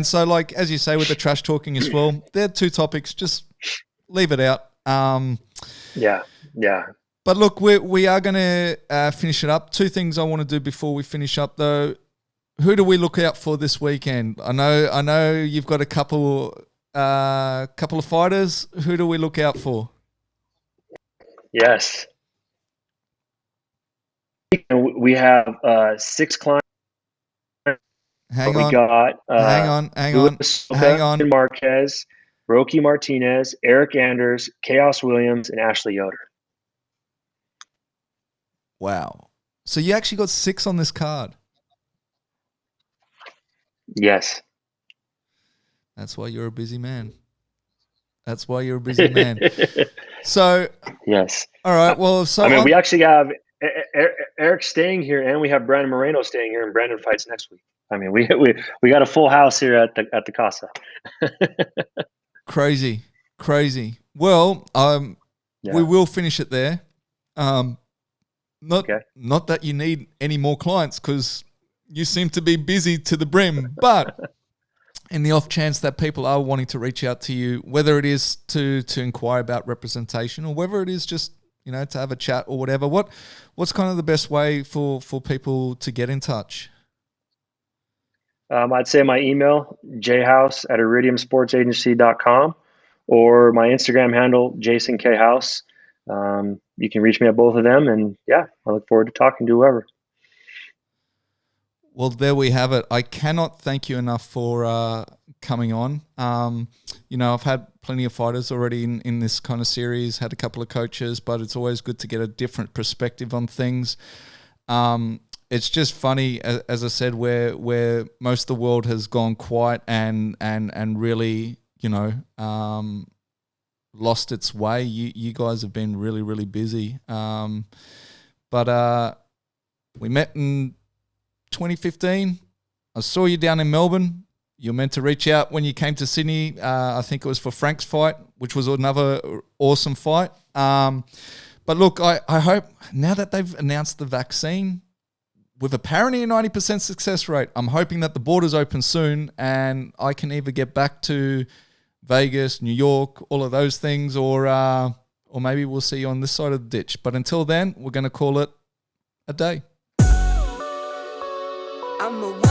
S1: so, like, as you say with the trash talking as well, they're two topics. Just leave it out.
S2: Yeah.
S1: But look, we are going to finish it up. Two things I want to do before we finish up, though. Who do we look out for this weekend? I know you've got a couple of fighters. Who do we look out for?
S2: Yes. We have 6 clients.
S1: Hang on.
S2: Marquez, Rocky Martinez, Eric Anders, Chaos Williams, and Ashley Yoder.
S1: Wow. So you actually got 6 on this card.
S2: Yes.
S1: That's why you're a busy man. So,
S2: yes.
S1: All right. Well, so
S2: we actually have Eric staying here, and we have Brandon Moreno staying here, and Brandon fights next week. We got a full house here at the Casa.
S1: Crazy. Well, we will finish it there. Not that you need any more clients, because you seem to be busy to the brim, but in the off chance that people are wanting to reach out to you, whether it is to inquire about representation or whether it is just, to have a chat or whatever, what's kind of the best way for people to get in touch?
S2: I'd say my email, jhouse@iridiumsportsagency.com, or my Instagram handle, Jason K. House. You can reach me at both of them, and I look forward to talking to whoever.
S1: Well, there we have it. I cannot thank you enough for coming on. I've had plenty of fighters already in this kind of series, had a couple of coaches, but it's always good to get a different perspective on things. It's just funny, as I said, where most of the world has gone quiet and really, lost its way. You guys have been really, really busy. But we met in 2015. I saw you down in Melbourne. You were meant to reach out when you came to Sydney. I think it was for Frank's fight, which was another awesome fight. But look, I hope now that they've announced the vaccine, with apparently a 90% success rate, I'm hoping that the borders open soon and I can either get back to Vegas, New York, all of those things, or maybe we'll see you on this side of the ditch. But until then, we're going to call it a day.
S3: I'm a one.